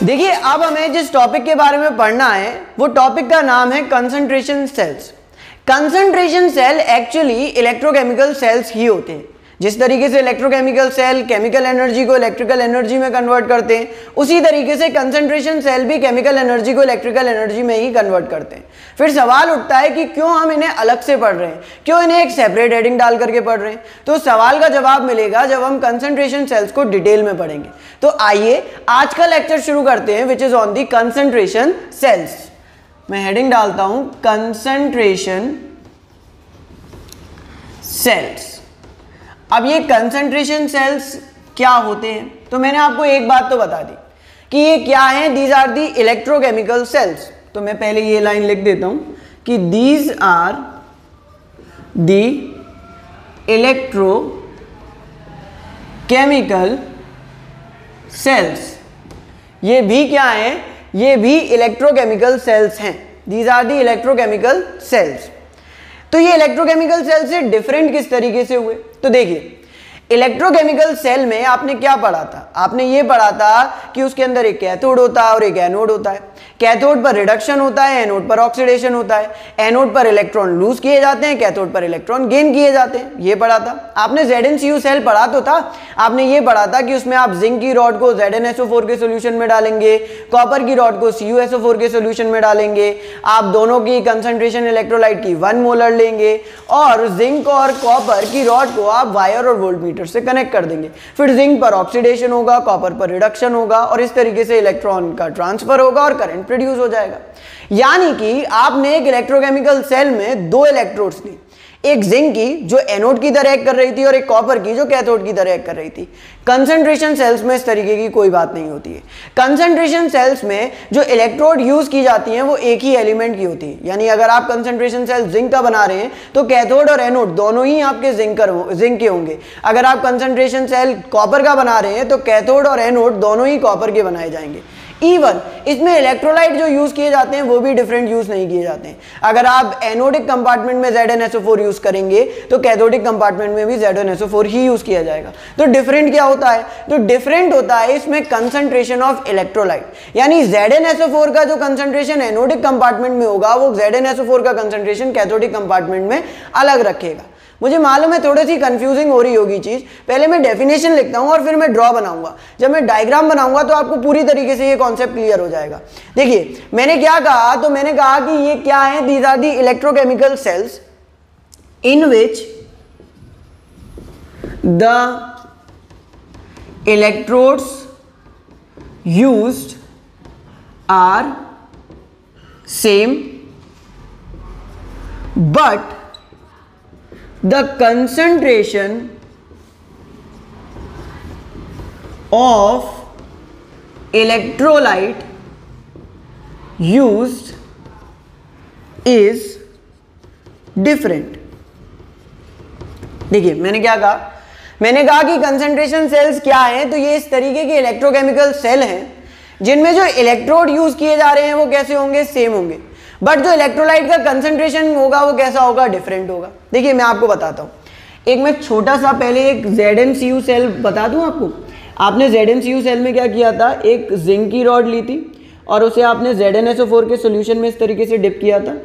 देखिए अब हमें जिस टॉपिक के बारे में पढ़ना है वो टॉपिक का नाम है concentration cells. Concentration cell actually electrochemical cells ही होते हैं। जिस तरीके से इलेक्ट्रोकेमिकल सेल केमिकल एनर्जी को इलेक्ट्रिकल एनर्जी में कन्वर्ट करते हैं, उसी तरीके से कंसंट्रेशन सेल भी केमिकल एनर्जी को इलेक्ट्रिकल एनर्जी में ही कन्वर्ट करते हैं। फिर सवाल उठता है कि क्यों हम इन्हें अलग से पढ़ रहे हैं, क्यों इन्हें एक सेपरेट हेडिंग डाल करके पढ़ रहे हैं। तो सवाल का जवाब मिलेगा जब हम कंसंट्रेशन सेल्स को डिटेल में पढ़ेंगे। तो आइए आज का लेक्चर शुरू करते हैं, which is on the concentration cells. मैं हेडिंग डालता हूं कंसंट्रेशन सेल्स। अब ये कंसंट्रेशन सेल्स क्या होते हैं, तो मैंने आपको एक बात तो बता दी कि ये क्या है, these are the electrochemical cells. तो मैं पहले ये लाइन लिख देता हूं कि these are the electrochemical cells. ये भी क्या है, ये भी इलेक्ट्रोकेमिकल सेल्स हैं। These are the electrochemical cells. तो ये इलेक्ट्रोकेमिकल सेल से डिफरेंट किस तरीके से हुए, तो देखिए इलेक्ट्रोकेमिकल सेल में आपने क्या पढ़ा था, आपने ये पढ़ा था कि उसके अंदर एक कैथोड होता है और एक एनोड होता है। कैथोड पर रिडक्शन होता है, एनोड पर ऑक्सीडेशन होता है। एनोड पर इलेक्ट्रॉन लूज किए जाते हैं, कैथोड पर इलेक्ट्रॉन गेन किए जाते हैं। ये पढ़ा था आपने। ZnCu सेल पढ़ा तो था, आपने ये पढ़ा था कि उसमें आप जिंक की रॉड को ZnSO4 के सोल्यूशन में डालेंगे, कॉपर की रॉड को CuSO4 के सोल्यूशन में डालेंगे, आप दोनों की कंसंट्रेशन इलेक्ट्रोलाइट की 1 मोलर लेंगे और जिंक और कॉपर की रॉड को आप वायर और वोल्टमीटर से कनेक्ट कर देंगे। फिर जिंक पर ऑक्सीडेशन होगा, कॉपर पर रिडक्शन होगा और इस तरीके से इलेक्ट्रॉन का ट्रांसफर होगा और करंट प्रोड्यूस हो जाएगा। यानी कि आपने एक इलेक्ट्रोकेमिकल सेल में दो इलेक्ट्रोड्स ली, एक जिंक की जो एनोड की तरह एक्ट कर रही थी और एक कॉपर की जो कैथोड की तरह एक्ट कर रही थी। कंसंट्रेशन सेल्स में इस तरीके की कोई बात नहीं होती है। कंसंट्रेशन सेल्स में जो इलेक्ट्रोड यूज की जाती हैं वो एक ही एलिमेंट की होती है। यानी अगर आप कंसंट्रेशन सेल जिंक का बना रहे हैं तो कैथोड और एनोड दोनों ही आपके जिंक के होंगे। अगर आप कंसंट्रेशन सेल कॉपर का बना रहे हैं तो कैथोड और एनोड दोनों ही कॉपर के बनाए जाएंगे। इवन इसमें इलेक्ट्रोलाइट जो यूज किए जाते हैं वो भी डिफरेंट यूज नहीं किए जाते हैं। अगर आप एनोडिक कंपार्टमेंट में ZnSO4 यूज करेंगे तो कैथोडिक कंपार्टमेंट में भी ZnSO4 ही यूज किया जाएगा। तो डिफरेंट क्या होता है, तो डिफरेंट होता है इसमें कंसंट्रेशन ऑफ इलेक्ट्रोलाइट। यानी ZnSO4 का जो कंसंट्रेशन एनोडिक कंपार्टमेंट में होगा वो ZnSO4 का कंसंट्रेशन कैथोडिक कंपार्टमेंट में अलग रखेगा। मुझे मालूम है थोड़ी सी कंफ्यूजिंग हो रही होगी चीज। पहले मैं डेफिनेशन लिखता हूं और फिर मैं ड्रॉ बनाऊंगा। जब मैं डायग्राम बनाऊंगा तो आपको पूरी तरीके से ये कॉन्सेप्ट क्लियर हो जाएगा। देखिए मैंने क्या कहा, तो मैंने कहा कि ये क्या है, these are the electrochemical cells in which the electrodes used are same but the concentration of electrolyte used is different। देखिए मैंने क्या कहा, मैंने कहा कि कंसंट्रेशन सेल्स क्या हैं, तो ये इस तरीके के इलेक्ट्रोकेमिकल सेल हैं जिनमें जो इलेक्ट्रोड यूज किए जा रहे हैं वो कैसे होंगे, सेम होंगे, बट जो इलेक्ट्रोलाइट का कंसंट्रेशन होगा वो कैसा होगा, डिफरेंट होगा। देखिए मैं आपको बताता हूं, एक मैं छोटा सा पहले एक ZnCu सेल बता दूं आपको। आपने ZnCu सेल में क्या किया था, एक जिंक की रॉड ली थी और उसे आपने ZnSO4 के सोल्यूशन में इस तरीके से डिप किया था।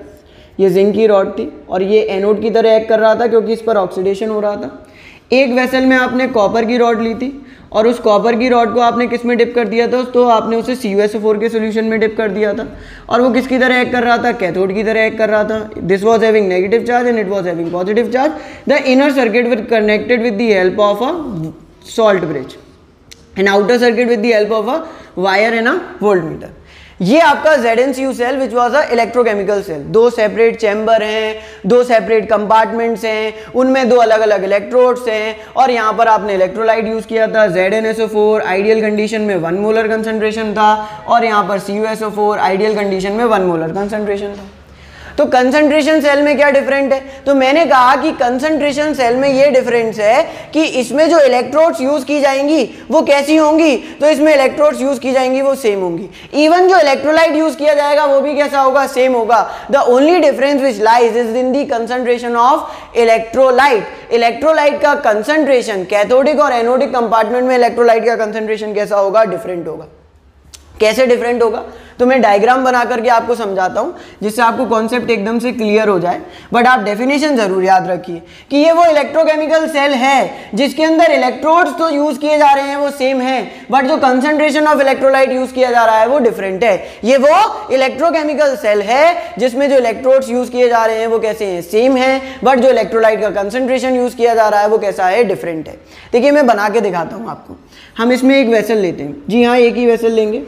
ये जिंक की रॉड थी और ये एनोड की तरह एक्ट कर रहा था क्योंकि इस पर ऑक्सीडेशन हो रहा था। एक वेसल में आपने कॉपर की रॉड ली थी और उस कॉपर की रॉड को आपने किस में डिप कर दिया था, तो आपने उसे CuSO4 के सोल्यूशन में डिप कर दिया था और वो किसकी तरह एक्ट कर रहा था, कैथोड की तरह एक्ट कर रहा था। This was having negative charge and it was having positive charge. The inner circuit with connected with the help of a salt bridge and outer circuit with the help of a wire and a voltmeter. ये आपका ZnCu cell which was a electrochemical cell. दो separate chamber हैं, दो separate compartments हैं, उनमें दो अलग अलग इलेक्ट्रोड्स हैं और यहाँ पर आपने इलेक्ट्रोलाइट यूज किया था। ZnSO4 आइडियल कंडीशन में 1 मोलर कंसंट्रेशन था और यहाँ पर CuSO4 आइडियल कंडीशन में 1 मोलर कंसंट्रेशन था। तो कंसंट्रेशन सेल में क्या डिफरेंट है, तो मैंने कहा कि कंसंट्रेशन सेल में ये डिफरेंस है कि इसमें जो इलेक्ट्रोड्स यूज की जाएंगी वो कैसी होंगी, तो इसमें इलेक्ट्रोड्स यूज की जाएंगी वो सेम होंगी। इवन जो इलेक्ट्रोलाइट यूज किया जाएगा वो भी कैसा होगा, सेम होगा। The only difference which lies is in the concentration of electrolyte. Electrolyte का कंसंट्रेशन कैथोडिक और एनोडिक कंपार्टमेंट में इलेक्ट्रोलाइट का कंसंट्रेशन कैसा होगा, डिफरेंट होगा। कैसे डिफरेंट होगा तो मैं डायग्राम बना करके आपको समझाता हूं जिससे आपको कॉन्सेप्ट एकदम से क्लियर हो जाए। बट आप डेफिनेशन जरूर याद रखिए कि ये वो इलेक्ट्रोकेमिकल सेल है जिसके अंदर इलेक्ट्रोड्स तो यूज किए जा रहे हैं वो सेम है, बट जो कंसंट्रेशन ऑफ इलेक्ट्रोलाइट यूज किया जा रहा है वो डिफरेंट है। ये वो इलेक्ट्रोकेमिकल सेल है जिसमें जो इलेक्ट्रोड्स यूज किए जा रहे हैं वो कैसे हैं, सेम है, बट जो इलेक्ट्रोलाइट का कंसंट्रेशन यूज किया जा रहा है वो कैसा है, डिफरेंट है। देखिए मैं बना के दिखाता हूं आपको। हम इसमें एक वेसल लेते हैं, जी हाँ एक ही वेसल लेंगे,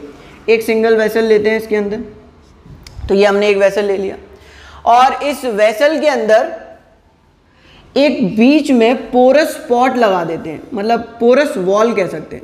एक सिंगल वेसल लेते हैं इसके अंदर। तो ये हमने एक वेसल ले लिया और इस वेसल के अंदर एक बीच में पोरस स्पॉट लगा देते हैं, मतलब पोरस वॉल कह सकते हैं।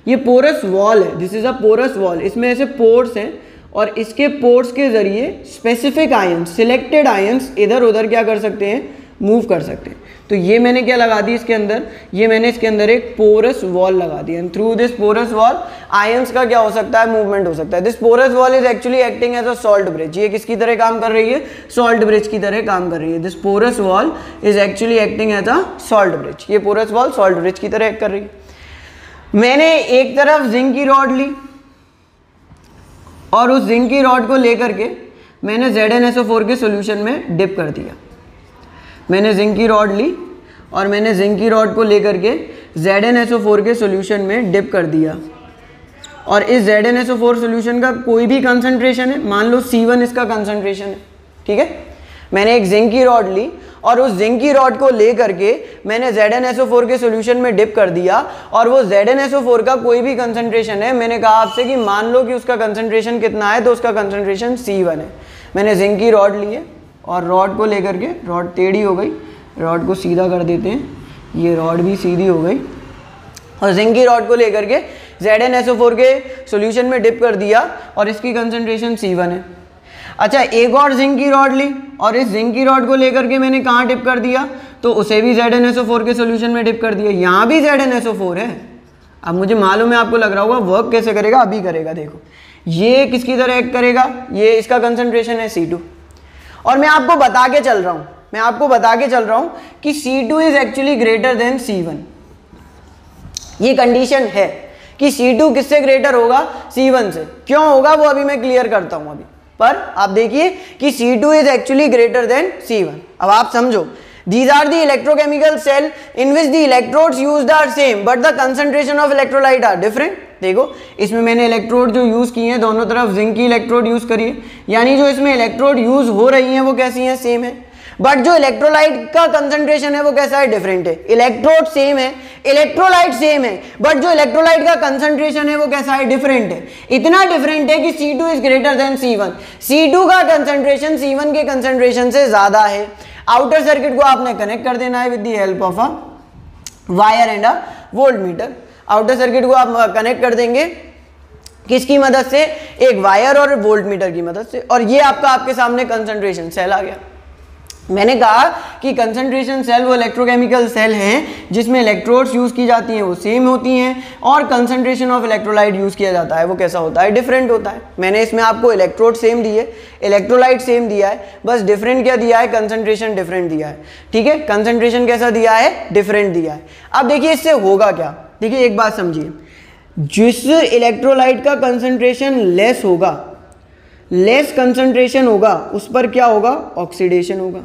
ये पोरस वॉल है, this is a porous wall. इसमें ऐसे पोर्स हैं और इसके पोर्स के जरिए स्पेसिफिक आयंस, सिलेक्टेड आयंस इधर उधर क्या कर सकते हैं, मूव कर सकते हैं। तो ये मैंने क्या लगा दी इसके अंदर, ये मैंने इसके अंदर एक पोरस वॉल लगा दी and through this porous wall ions का क्या हो सकता है, मूवमेंट हो सकता है। This porous wall is actually acting as a salt bridge. ये किसकी तरह काम कर रही है, सॉल्ट ब्रिज की तरह काम कर रही है। This porous wall is actually acting as a salt bridge. ये पोरस वॉल सॉल्ट ब्रिज की तरह एक्ट कर रही है। मैंने एक तरफ जिंक की रॉड ली और उस जिंक की रॉड को लेकर के मैंने ZnSO4 के सॉल्यूशन में डिप कर दिया। मैंने जिंक की रॉड ली और मैंने जिंक की रॉड को लेकर के ZnSO4 के सॉल्यूशन में डिप कर दिया और इस ZnSO4 सॉल्यूशन का कोई भी कंसंट्रेशन है, मान लो C1 इसका कंसंट्रेशन है, ठीक है। मैंने एक जिंक की रॉड ली और उस जिंक की रॉड को ले करके मैंने ZnSO4 के सॉल्यूशन में डिप कर दिया और वो ZnSO4 का कोई भी कंसंट्रेशन है, मैंने कहा आपसे कि मान लो कि उसका कंसंट्रेशन कितना है, तो उसका कंसंट्रेशन C1 है। मैंने जिंक की रॉड ली है और रॉड को लेकर के, रॉड टेढ़ी हो गई, रॉड को सीधा कर देते हैं, ये रॉड भी सीधी हो गई और जिंक की रॉड को लेकर के ZnSO4 के सॉल्यूशन में डिप कर दिया और इसकी कंसंट्रेशन C1 है। अच्छा एक और जिंक की रॉड ली और इस जिंक की रॉड को लेकर के मैंने कहाँ डिप कर दिया, तो उसे भी ZnSO4 के सॉल्यूशन में डिप कर दिया, यहाँ भी ZnSO4 है। अब मुझे मालूम है आपको लग रहा होगा वर्क कैसे करेगा, अभी करेगा। देखो ये किसकी तरह एक्ट करेगा, ये इसका कंसंट्रेशन है C2 और मैं आपको बता के चल रहा हूं, मैं आपको बता के चल रहा हूं कि C2 is actually greater than C1। ये कंडीशन है कि C2 किससे ग्रेटर होगा, C1 से। क्यों होगा वो अभी मैं क्लियर करता हूं अभी, पर आप देखिए कि C2 is actually greater than C1। अब आप समझो, these are the electrochemical cell in which the electrodes used are same but the concentration of electrolyte are different। देखो इसमें मैंने इलेक्ट्रोड जो यूज किए हैं दोनों तरफ जिंक की इलेक्ट्रोड यूज करी है, यानी जो इसमें इलेक्ट्रोड यूज हो रही हैं वो कैसी हैं, सेम है, बट जो इलेक्ट्रोलाइट का कंसंट्रेशन है वो कैसा है, डिफरेंट है। इलेक्ट्रोड सेम है, इलेक्ट्रोलाइट सेम है, बट जो इलेक्ट्रोलाइट का कंसंट्रेशन है वो कैसा है, डिफरेंट है। इतना डिफरेंट है कि C2 is greater than C1। C2 का कंसंट्रेशन C1 के कंसंट्रेशन से ज्यादा है। आउटर सर्किट को आपने कनेक्ट कर देना है with the help of a wire and a volt meter. Outer circuit को आप कनेक्ट कर देंगे किसकी मदद से, एक वायर और वोल्ट मीटर की मदद से, और ये आपका आपके सामने कंसंट्रेशन सेल आ गया। मैंने कहा कि कंसंट्रेशन सेल वो इलेक्ट्रोकेमिकल सेल हैं जिसमें इलेक्ट्रोड्स यूज की जाती हैं वो सेम होती हैं और कंसंट्रेशन ऑफ इलेक्ट्रोलाइट यूज किया जाता है वो कैसा होता है, डिफरेंट होता है। मैंने इसमें आपको इलेक्ट्रोड सेम दिए, इलेक्ट्रोलाइट सेम दिया है, बस डिफरेंट क्या दिया है, कंसंट्रेशन डिफरेंट दिया है, ठीक है। कंसंट्रेशन कैसा दिया है, डिफरेंट दिया है। अब देखिए इससे होगा क्या, देखिए एक बात समझिए, जिस इलेक्ट्रोलाइट का कंसंट्रेशन लेस होगा, लेस कंसंट्रेशन होगा, उस पर क्या होगा, ऑक्सीडेशन होगा।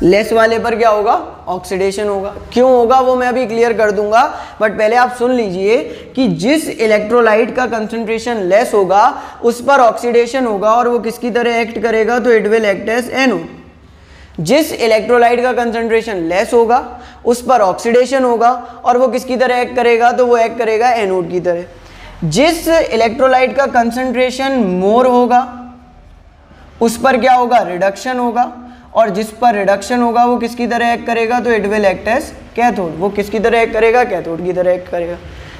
लेस वाले पर क्या होगा, ऑक्सीडेशन होगा। क्यों होगा वो मैं अभी क्लियर कर दूंगा, बट पहले आप सुन लीजिए कि जिस इलेक्ट्रोलाइट का कंसंट्रेशन लेस होगा उस पर ऑक्सीडेशन होगा और वो किसकी तरह एक्ट करेगा, तो it will act as anode. जिस इलेक्ट्रोलाइट का कंसंट्रेशन लेस होगा उस पर ऑक्सीडेशन होगा और वो किसकी तरह एक्ट करेगा, तो वो एक्ट करेगा एनोड की तरह। जिस इलेक्ट्रोलाइट का कंसंट्रेशन मोर होगा उस पर क्या होगा, रिडक्शन होगा, और जिस पर रिडक्शन होगा वो किसकी तरह एक्ट करेगा, तो it will act as cathode. वो किसकी तरह एक्ट करेगा, कैथोड की तरह एक्ट करेगा।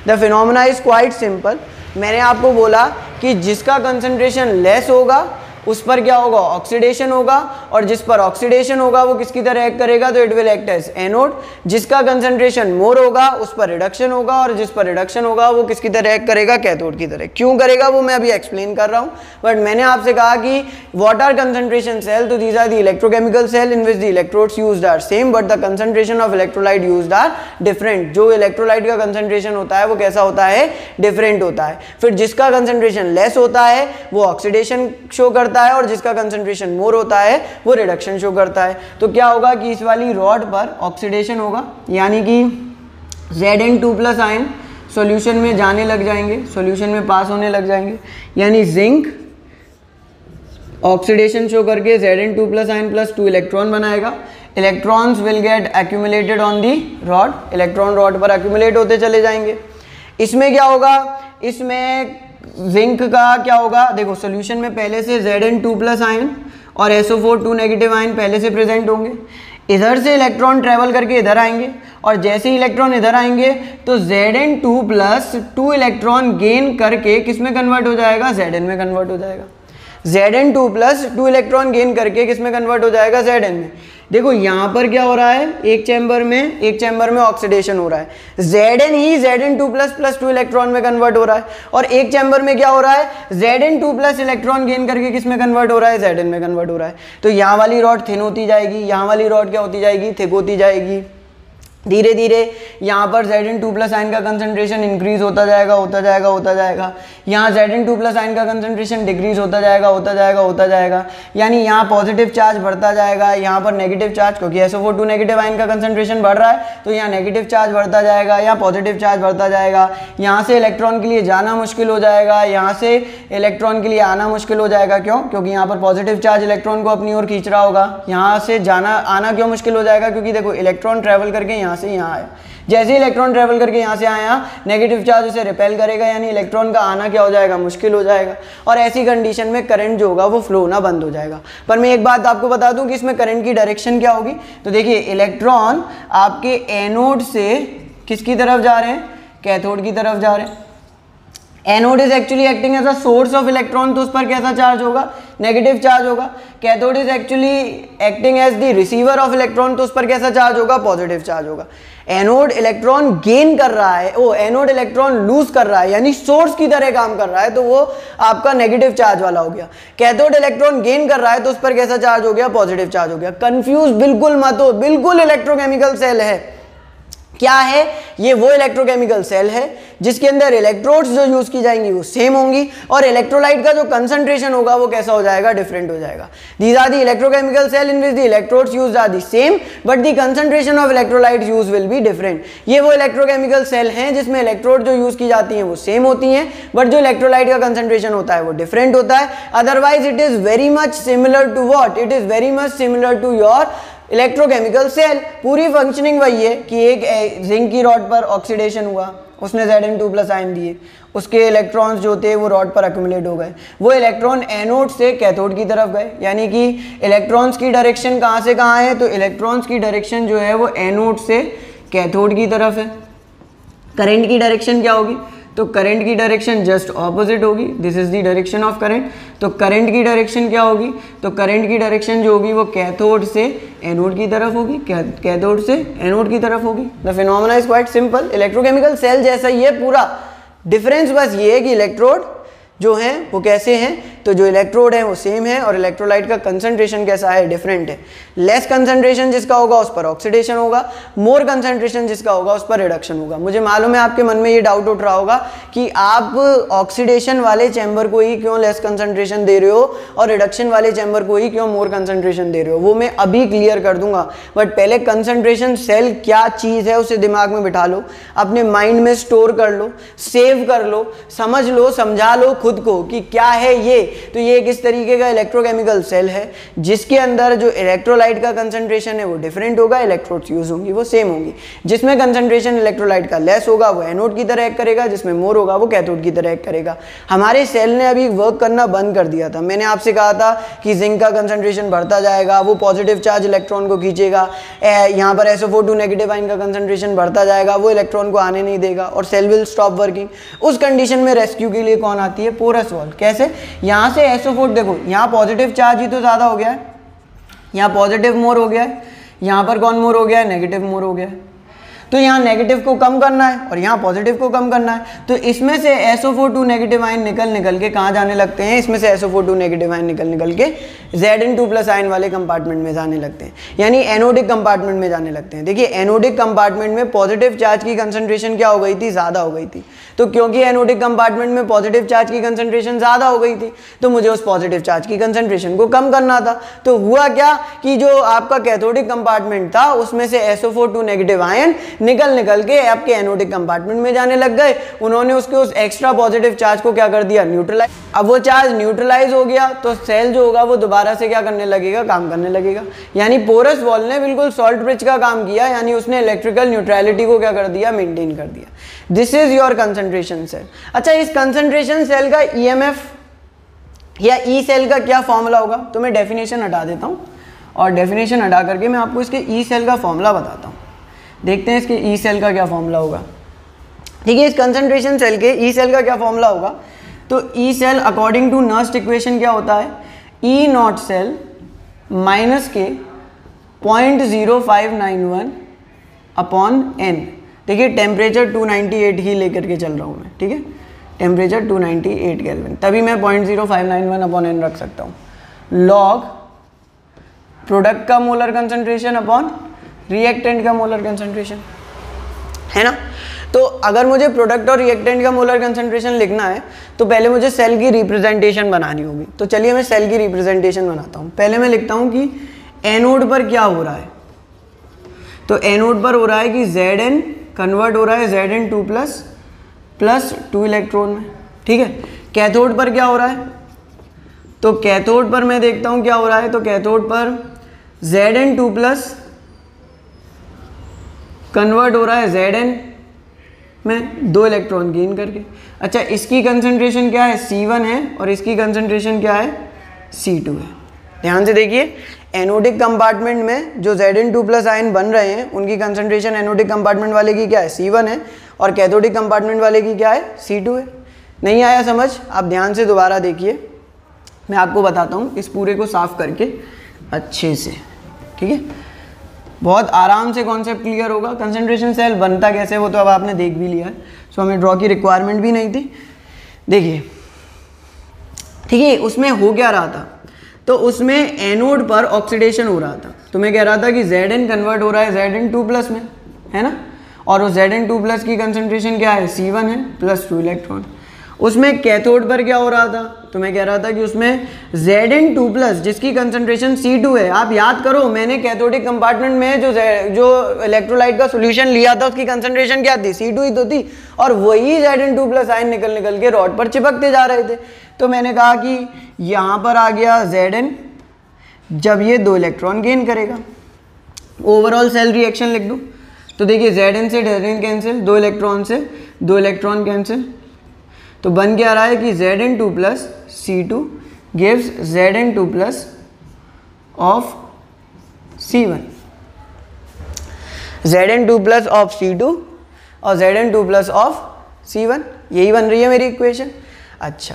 The phenomena is quite simple. मैंने आपको बोला कि जिसका कंसंट्रेशन लेस होगा उस पर क्या होगा, ऑक्सीडेशन होगा, और जिस पर ऑक्सीडेशन होगा वो किसकी तरह एक्ट करेगा, तो it will act as anode. जिसका कंसंट्रेशन मोर होगा उस पर रिडक्शन होगा, और जिस पर रिडक्शन होगा वो किसकी तरह एक्ट करेगा, कैथोड की तरह। क्यों करेगा वो मैं अभी एक्सप्लेन कर रहा हूँ, बट मैंने आपसे कहा कि व्हाट आर कंसंट्रेशन सेल, तो these are the electrochemical cell in which the electrodes used are same but the concentration of electrolyte used are different. जो इलेक्ट्रोलाइट का कंसंट्रेशन होता है वो कैसा होता है, डिफरेंट होता है। फिर जिसका कंसंट्रेशन लेस होता है वो ऑक्सीडेशन शो करता है, और जिसका कंसंट्रेशन मोर होता है वो रिडक्शन शो करता है। तो क्या होगा कि इस वाली रॉड पर ऑक्सीडेशन होगा, यानी कि Zn2+ आयन सॉल्यूशन में जाने लग जाएंगे, सॉल्यूशन में पास होने लग जाएंगे, यानी जिंक ऑक्सीडेशन शो करके Zn2+ आयन प्लस 2 इलेक्ट्रॉन बनाएगा। Electrons will get accumulated on the rod, electron rod पर एक्यूमुलेट होते चले जाएंगे। इसमें क्या होगा, इसमें जिंक का क्या होगा, देखो सॉल्यूशन में पहले से Zn2+ आयन और SO4 2 नेगेटिव आयन पहले से प्रेजेंट होंगे। इधर से इलेक्ट्रॉन ट्रेवल करके इधर आएंगे, और जैसे ही इलेक्ट्रॉन इधर आएंगे तो Zn2+ 2 इलेक्ट्रॉन गेन करके किस में कन्वर्ट हो जाएगा, Zn में कन्वर्ट हो जाएगा। Zn2+ 2 इलेक्ट्रॉन गेन करके किस में कन्वर्ट हो जाएगा, Zn में। देखो यहाँ पर क्या हो रहा है, एक चैम्बर में ऑक्सीडेशन हो रहा है, Zn ही Zn2+ 2 इलेक्ट्रॉन में कन्वर्ट हो रहा है, और एक चैम्बर में क्या हो रहा है, Zn2+ इलेक्ट्रॉन गेन करके किस में कन्वर्ट हो रहा है, Zn में कन्वर्ट हो रहा है। तो यहाँ वाली रॉड थिन होती जाएगी, यहाँ वाली रॉड क्या होती जाएगी, थिक होती जाएगी। धीरे धीरे यहाँ पर Zn2+ आयन का कंसंट्रेशन इंक्रीज होता जाएगा, होता जाएगा, होता जाएगा। यहाँ Zn2+ आयन का कंसंट्रेशन डिक्रीज होता जाएगा, होता जाएगा, होता जाएगा। यानी यहाँ पॉजिटिव चार्ज बढ़ता जाएगा, यहाँ पर नेगेटिव चार्ज, क्योंकि SO4 2 नेगेटिव आयन का कंसंट्रेशन बढ़ रहा है तो यहाँ नेगेटिव चार्ज बढ़ता जाएगा, यहाँ पॉजिटिव चार्ज बढ़ता जाएगा। यहाँ से इलेक्ट्रॉन के लिए जाना मुश्किल हो जाएगा, यहाँ से इलेक्ट्रॉन के लिए आना मुश्किल हो जाएगा। क्यों, क्योंकि यहाँ पर पॉजिटिव चार्ज इलेक्ट्रॉन को अपनी ओर खींच रहा होगा। यहाँ से जाना आना क्यों मुश्किल हो जाएगा, क्योंकि देखो इलेक्ट्रॉन ट्रेवल करके यहाँ से यहाँ आया, जैसे ही इलेक्ट्रॉन ट्रेवल करके यहाँ से आया नेगेटिव चार्ज उसे रिपेल करेगा, यानी इलेक्ट्रॉन का आना क्या हो जाएगा, मुश्किल हो जाएगा। और ऐसी कंडीशन में करंट जो होगा वो फ्लो होना बंद हो जाएगा। पर मैं एक बात आपको बता दूं कि इसमें करंट की डायरेक्शन क्या होगी। तो देखिए इलेक्ट्रॉन आपके एनोड से किसकी तरफ जा रहे हैं, कैथोड की तरफ जा रहे हैं। Anode is actually acting as a source of electron, तो उस पर कैसा चार्ज होगा, नेगेटिव चार्ज होगा। Cathode is actually acting as the receiver of electron, तो उस पर कैसा चार्ज होगा, पॉजिटिव चार्ज होगा। एनोड इलेक्ट्रॉन गेन कर रहा है, ओ एनोड इलेक्ट्रॉन लूज कर रहा है, यानी सोर्स की तरह काम कर रहा है, तो वो आपका नेगेटिव चार्ज वाला हो गया। कैथोड इलेक्ट्रॉन गेन कर रहा है तो उस पर कैसा चार्ज हो गया, पॉजिटिव चार्ज हो गया। कंफ्यूज बिल्कुल मत हो, बिल्कुल इलेक्ट्रोकेमिकल सेल है। क्या है ये, वो इलेक्ट्रोकेमिकल सेल है जिसके अंदर इलेक्ट्रोड्स जो यूज की जाएंगी वो सेम होंगी, और इलेक्ट्रोलाइट का जो कंसंट्रेशन होगा वो कैसा हो जाएगा, डिफरेंट हो जाएगा। These are the electrochemical cell in which the electrodes used are the same but the concentration of electrolytes use will be different. ये वो इलेक्ट्रोकेमिकल सेल हैं जिसमें इलेक्ट्रोड जो यूज की जाती हैं वो सेम होती हैं, बट जो इलेक्ट्रोलाइट का कंसंट्रेशन होता है वो डिफरेंट होता है। Otherwise it is very much similar to what, it is very much similar to your electrochemical cell. पूरी फंक्शनिंग वही है कि एक जिंक की रॉड पर ऑक्सीडेशन हुआ, उसने Zn2+ आयन दिए, उसके इलेक्ट्रॉन्स जो थे वो रॉड पर एक्यूमुलेट हो गए, वो इलेक्ट्रॉन एनोड से कैथोड की तरफ गए। यानी कि इलेक्ट्रॉन्स की डायरेक्शन कहाँ से कहाँ है, तो इलेक्ट्रॉन्स की डायरेक्शन जो है वो एनोड से कैथोड की तरफ है। करंट की डायरेक्शन क्या होगी, तो करंट की डायरेक्शन जस्ट ऑपोजिट होगी, this is the direction of current. तो करंट की डायरेक्शन क्या होगी, तो करंट की डायरेक्शन जो होगी वो कैथोड से एनोड की तरफ होगी, कैथोड से एनोड की तरफ होगी। The phenomena is quite simple, electrochemical cell जैसा ही है पूरा। डिफरेंस बस ये है कि इलेक्ट्रोड जो हैं वो कैसे हैं, तो जो इलेक्ट्रोड है वो सेम है और इलेक्ट्रोलाइट का कंसंट्रेशन कैसा है, डिफरेंट है। लेस कंसंट्रेशन जिसका होगा उस पर ऑक्सीडेशन होगा, मोर कंसंट्रेशन जिसका होगा उस पर रिडक्शन होगा। मुझे मालूम है आपके मन में ये डाउट उठ रहा होगा कि आप ऑक्सीडेशन वाले चैम्बर को ही क्यों लेस कंसंट्रेशन दे रहे हो और रिडक्शन वाले चैम्बर को ही क्यों मोर कंसंट्रेशन दे रहे हो, वो मैं अभी क्लियर कर दूंगा। बट पहले कंसंट्रेशन सेल क्या चीज़ है उसे दिमाग में बिठा लो, अपने माइंड में स्टोर कर लो, सेव कर लो, समझ लो, समझा लो खुद को कि क्या है ये। तो ये एक इस तरीके का इलेक्ट्रोकेमिकल सेल है जिसके अंदर जो इलेक्ट्रोलाइट का कंसंट्रेशन है वो डिफरेंट होगा, इलेक्ट्रोड्स यूज होंगी वो सेम होंगी। जिसमें कंसंट्रेशन इलेक्ट्रोलाइट का लेस होगा वो एनोड की तरह एक्ट करेगा, जिसमें मोर होगा वो कैथोड की तरह एक्ट करेगा। हमारे सेल ने अभी वर्क करना बंद कर दिया था। मैंने आपसे कहा था कि जिंक का कंसंट्रेशन बढ़ता जाएगा, वो पॉजिटिव चार्ज इलेक्ट्रॉन को खींचेगा, यहाँ पर SO4 नेगेटिव आयन का कंसंट्रेशन बढ़ता जाएगा, वो इलेक्ट्रॉन को आने नहीं देगा और सेल विल स्टॉप वर्किंग। उस कंडीशन में रेस्क्यू के लिए कौन आती है, पोरस वॉल। कैसे, यहाँ यहाँ से SO4 देखो, यहाँ पॉजिटिव चार्ज ही तो ज़्यादा हो गया है, यहाँ पॉजिटिव मोर हो गया है, यहाँ पर कौन मोर हो गया है, नेगेटिव मोर हो गया है। तो यहाँ नेगेटिव को कम करना है और यहाँ पॉजिटिव को कम करना है। तो इसमें से SO4 नेगेटिव आयन निकल के कहाँ जाने लगते हैं, इसमें से SO4 नेगेटिव आयन निकल के Zn2+ आयन वाले कंपार्टमेंट में जाने लगते हैं, यानी एनोडिक कंपार्टमेंट में जाने लगते हैं। देखिए एनोडिक कंपार्टमेंट में पॉजिटिव चार्ज की कंसंट्रेशन क्या हो गई थी, ज़्यादा हो गई थी। तो क्योंकि एनोडिक कंपार्टमेंट में पॉजिटिव चार्ज की कंसंट्रेशन ज़्यादा हो गई थी, तो मुझे उस पॉजिटिव चार्ज की कंसंट्रेशन को कम करना था। तो हुआ क्या कि जो आपका कैथोडिक कंपार्टमेंट था उसमें से SO4 नेगेटिव आयन निकल के आपके एनोडिक कंपार्टमेंट में जाने लग गए। उन्होंने उसके उस एक्स्ट्रा पॉजिटिव चार्ज को क्या कर दिया, न्यूट्रलाइज। अब वो चार्ज न्यूट्रलाइज हो गया तो सेल जो होगा वो दोबारा से क्या करने लगेगा, काम करने लगेगा। यानी पोरस वॉल ने बिल्कुल सॉल्ट ब्रिज का काम किया, यानी उसने इलेक्ट्रिकल न्यूट्रलिटी को क्या कर दिया, मेंटेन कर दिया। This is your concentration cell. अच्छा, इस कंसंट्रेशन सेल का EMF या ई सेल का क्या फॉर्मूला होगा, तो मैं डेफिनेशन हटा देता हूँ और डेफिनेशन हटा करके मैं आपको इसके ई सेल का फॉर्मूला बताता हूँ। देखते हैं इसके ई सेल का क्या फॉर्मूला होगा। ठीक है, इस कंसंट्रेशन सेल के ई सेल का क्या फॉर्मूला होगा, तो E cell according to Nernst equation क्या होता है, ई नॉट सेल माइनस के 0.0591 अपॉन एन। देखिए टेम्परेचर 298 ही लेकर के चल रहा हूँ मैं, ठीक है, टेम्परेचर 298 केल्विन, तभी मैं 0.0591 अपॉन एन रख सकता हूँ। लॉग प्रोडक्ट का मोलर कंसंट्रेशन अपॉन रिएक्टेंट का मोलर कंसंट्रेशन, है ना। तो अगर मुझे प्रोडक्ट और रिएक्टेंट का मोलर कंसंट्रेशन लिखना है तो पहले मुझे सेल की रिप्रेजेंटेशन बनानी होगी। तो चलिए मैं सेल की रिप्रेजेंटेशन बनाता हूँ। पहले मैं लिखता हूँ कि एनोड पर क्या हो रहा है, तो एनोड पर हो रहा है कि Zn कन्वर्ट हो रहा है Zn2+ प्लस 2 इलेक्ट्रॉन में, ठीक है। कैथोड पर क्या हो रहा है, तो कैथोड पर मैं देखता हूँ क्या हो रहा है, तो कैथोड पर Zn2+ कन्वर्ट हो रहा है Zn में 2 इलेक्ट्रॉन गेन करके। अच्छा, इसकी कंसंट्रेशन क्या है, C1 है और इसकी कंसंट्रेशन क्या है, C2 है। ध्यान से देखिए, एनोडिक कंपार्टमेंट में जो Zn2+ आयन बन रहे हैं उनकी कंसंट्रेशन एनोडिक कंपार्टमेंट वाले की क्या है, C1 है, और कैथोडिक कंपार्टमेंट वाले की क्या है, C2 है। नहीं आया समझ, आप ध्यान से दोबारा देखिए, मैं आपको बताता हूँ इस पूरे को साफ करके अच्छे से, ठीक है, बहुत आराम से कॉन्सेप्ट क्लियर होगा। कंसंट्रेशन सेल बनता कैसे वो तो अब आपने देख भी लिया है, सो हमें ड्रॉ की रिक्वायरमेंट भी नहीं थी। देखिए, ठीक है, उसमें हो क्या रहा था, तो उसमें एनोड पर ऑक्सीडेशन हो रहा था। तो मैं कह रहा था कि Zn कन्वर्ट हो रहा है Zn2+ में, है ना, और उस Zn2+ की कंसंट्रेशन क्या है, C1 है प्लस 2 इलेक्ट्रॉन। उसमें कैथोड पर क्या हो रहा था, तो मैं कह रहा था कि उसमें Zn2+ जिसकी कंसंट्रेशन C2 है। आप याद करो, मैंने कैथोडिक कंपार्टमेंट में जो इलेक्ट्रोलाइट का सॉल्यूशन लिया था उसकी कंसंट्रेशन क्या थी, C2 ही तो थी, और वही Zn2+ आयन निकल के रॉड पर चिपकते जा रहे थे। तो मैंने कहा कि यहाँ पर आ गया Zn जब ये 2 इलेक्ट्रॉन गेन करेगा। ओवरऑल सेल रिएक्शन लिख दूँ, तो देखिए Zn से Zn कैंसिल, 2 इलेक्ट्रॉन से 2 इलेक्ट्रॉन कैंसिल, तो बन क्या रहा है कि Zn2+ C2 gives Zn2+ of C1, Zn2+ of C2 और Zn2+ of C1, यही बन रही है मेरी इक्वेशन। अच्छा,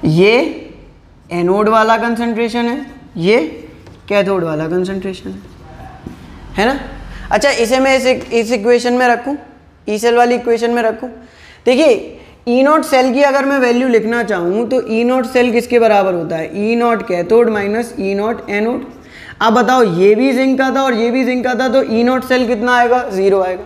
ये एनोड वाला कंसंट्रेशन है, ये कैथोड वाला कंसंट्रेशन है ना। अच्छा, इसे मैं इस इक्वेशन में रखूं, ई सेल वाली इक्वेशन में रखूं। देखिए, ई नॉट सेल की अगर मैं वैल्यू लिखना चाहूँ तो ई नॉट सेल किसके बराबर होता है, E naught cathode minus E naught anode. अब बताओ, ये भी जिंक का था और ये भी जिंक का था, तो ई नॉट सेल कितना आएगा, 0 आएगा।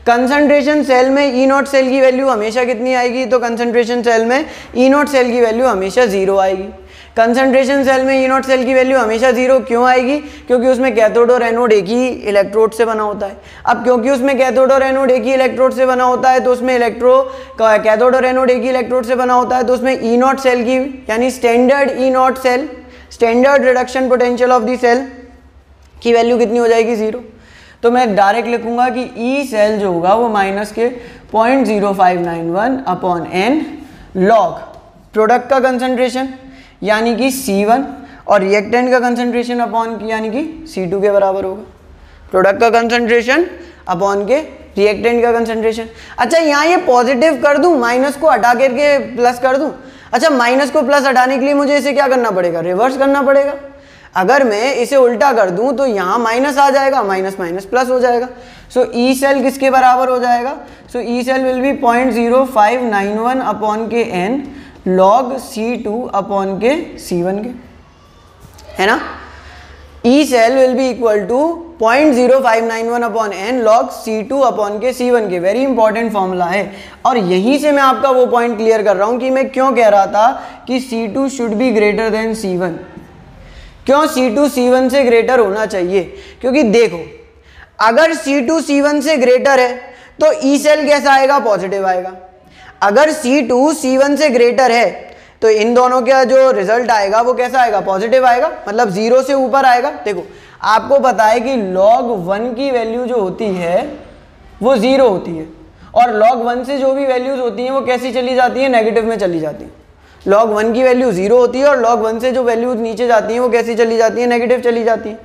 कंसंट्रेशन सेल में ई नॉट सेल की वैल्यू हमेशा कितनी आएगी, तो कंसंट्रेशन सेल में ई नॉट सेल की वैल्यू हमेशा 0 आएगी। कंसंट्रेशन सेल में ई नॉट सेल की वैल्यू हमेशा 0 क्यों आएगी, क्योंकि उसमें कैथोड और एनोड एक ही इलेक्ट्रोड से बना होता है। अब क्योंकि उसमें कैथोड और एनोड एक ही इलेक्ट्रोड से बना होता है, तो उसमें कैथोड और एनोड एक ही इलेक्ट्रोड से बना होता है, तो उसमें ई नॉट सेल की यानी standard E naught cell, standard reduction potential of the cell की वैल्यू कितनी हो जाएगी, 0। तो मैं डायरेक्ट लिखूंगा कि ई सेल जो होगा वो माइनस के 0.0591 अपॉन एन लॉग प्रोडक्ट का कंसंट्रेशन यानी कि C1 और रिएक्टेंट का कंसंट्रेशन अपॉन की यानी कि C2 के बराबर होगा। प्रोडक्ट का कंसंट्रेशन अपॉन के रिएक्टेंट का कंसंट्रेशन। अच्छा, यहाँ ये पॉजिटिव कर दूं, माइनस को हटा करके प्लस कर दूं। अच्छा, माइनस को प्लस हटाने के लिए मुझे इसे क्या करना पड़ेगा, रिवर्स करना पड़ेगा। अगर मैं इसे उल्टा कर दूं तो यहाँ माइनस आ जाएगा, माइनस माइनस प्लस हो जाएगा। सो ई सेल किसके बराबर हो जाएगा, so E cell will be 0.0591 upon के एन लॉग C2 अपॉन के C1 के, है ना। E cell will be equal to 0.0591 upon n log C2 upon के C1 के। वेरी इंपॉर्टेंट फॉर्मूला है, और यहीं से मैं आपका वो पॉइंट क्लियर कर रहा हूं कि मैं क्यों कह रहा था कि C2 should be greater than C1। क्यों C2 C1 से ग्रेटर होना चाहिए, क्योंकि देखो अगर C2 C1 से ग्रेटर है तो ई सेल कैसा आएगा, पॉजिटिव आएगा। अगर C2 C1 से ग्रेटर है तो इन दोनों का जो रिजल्ट आएगा वो कैसा आएगा, पॉजिटिव आएगा, मतलब 0 से ऊपर आएगा। देखो आपको पता है कि log 1 की वैल्यू जो होती है वो 0 होती है, और log 1 से जो भी वैल्यूज होती हैं वो कैसी चली जाती है, नेगेटिव में चली जाती है। log 1 की वैल्यू 0 होती है और log 1 से जो वैल्यूज नीचे जाती हैं वो कैसी चली जाती है, नेगेटिव चली जाती है।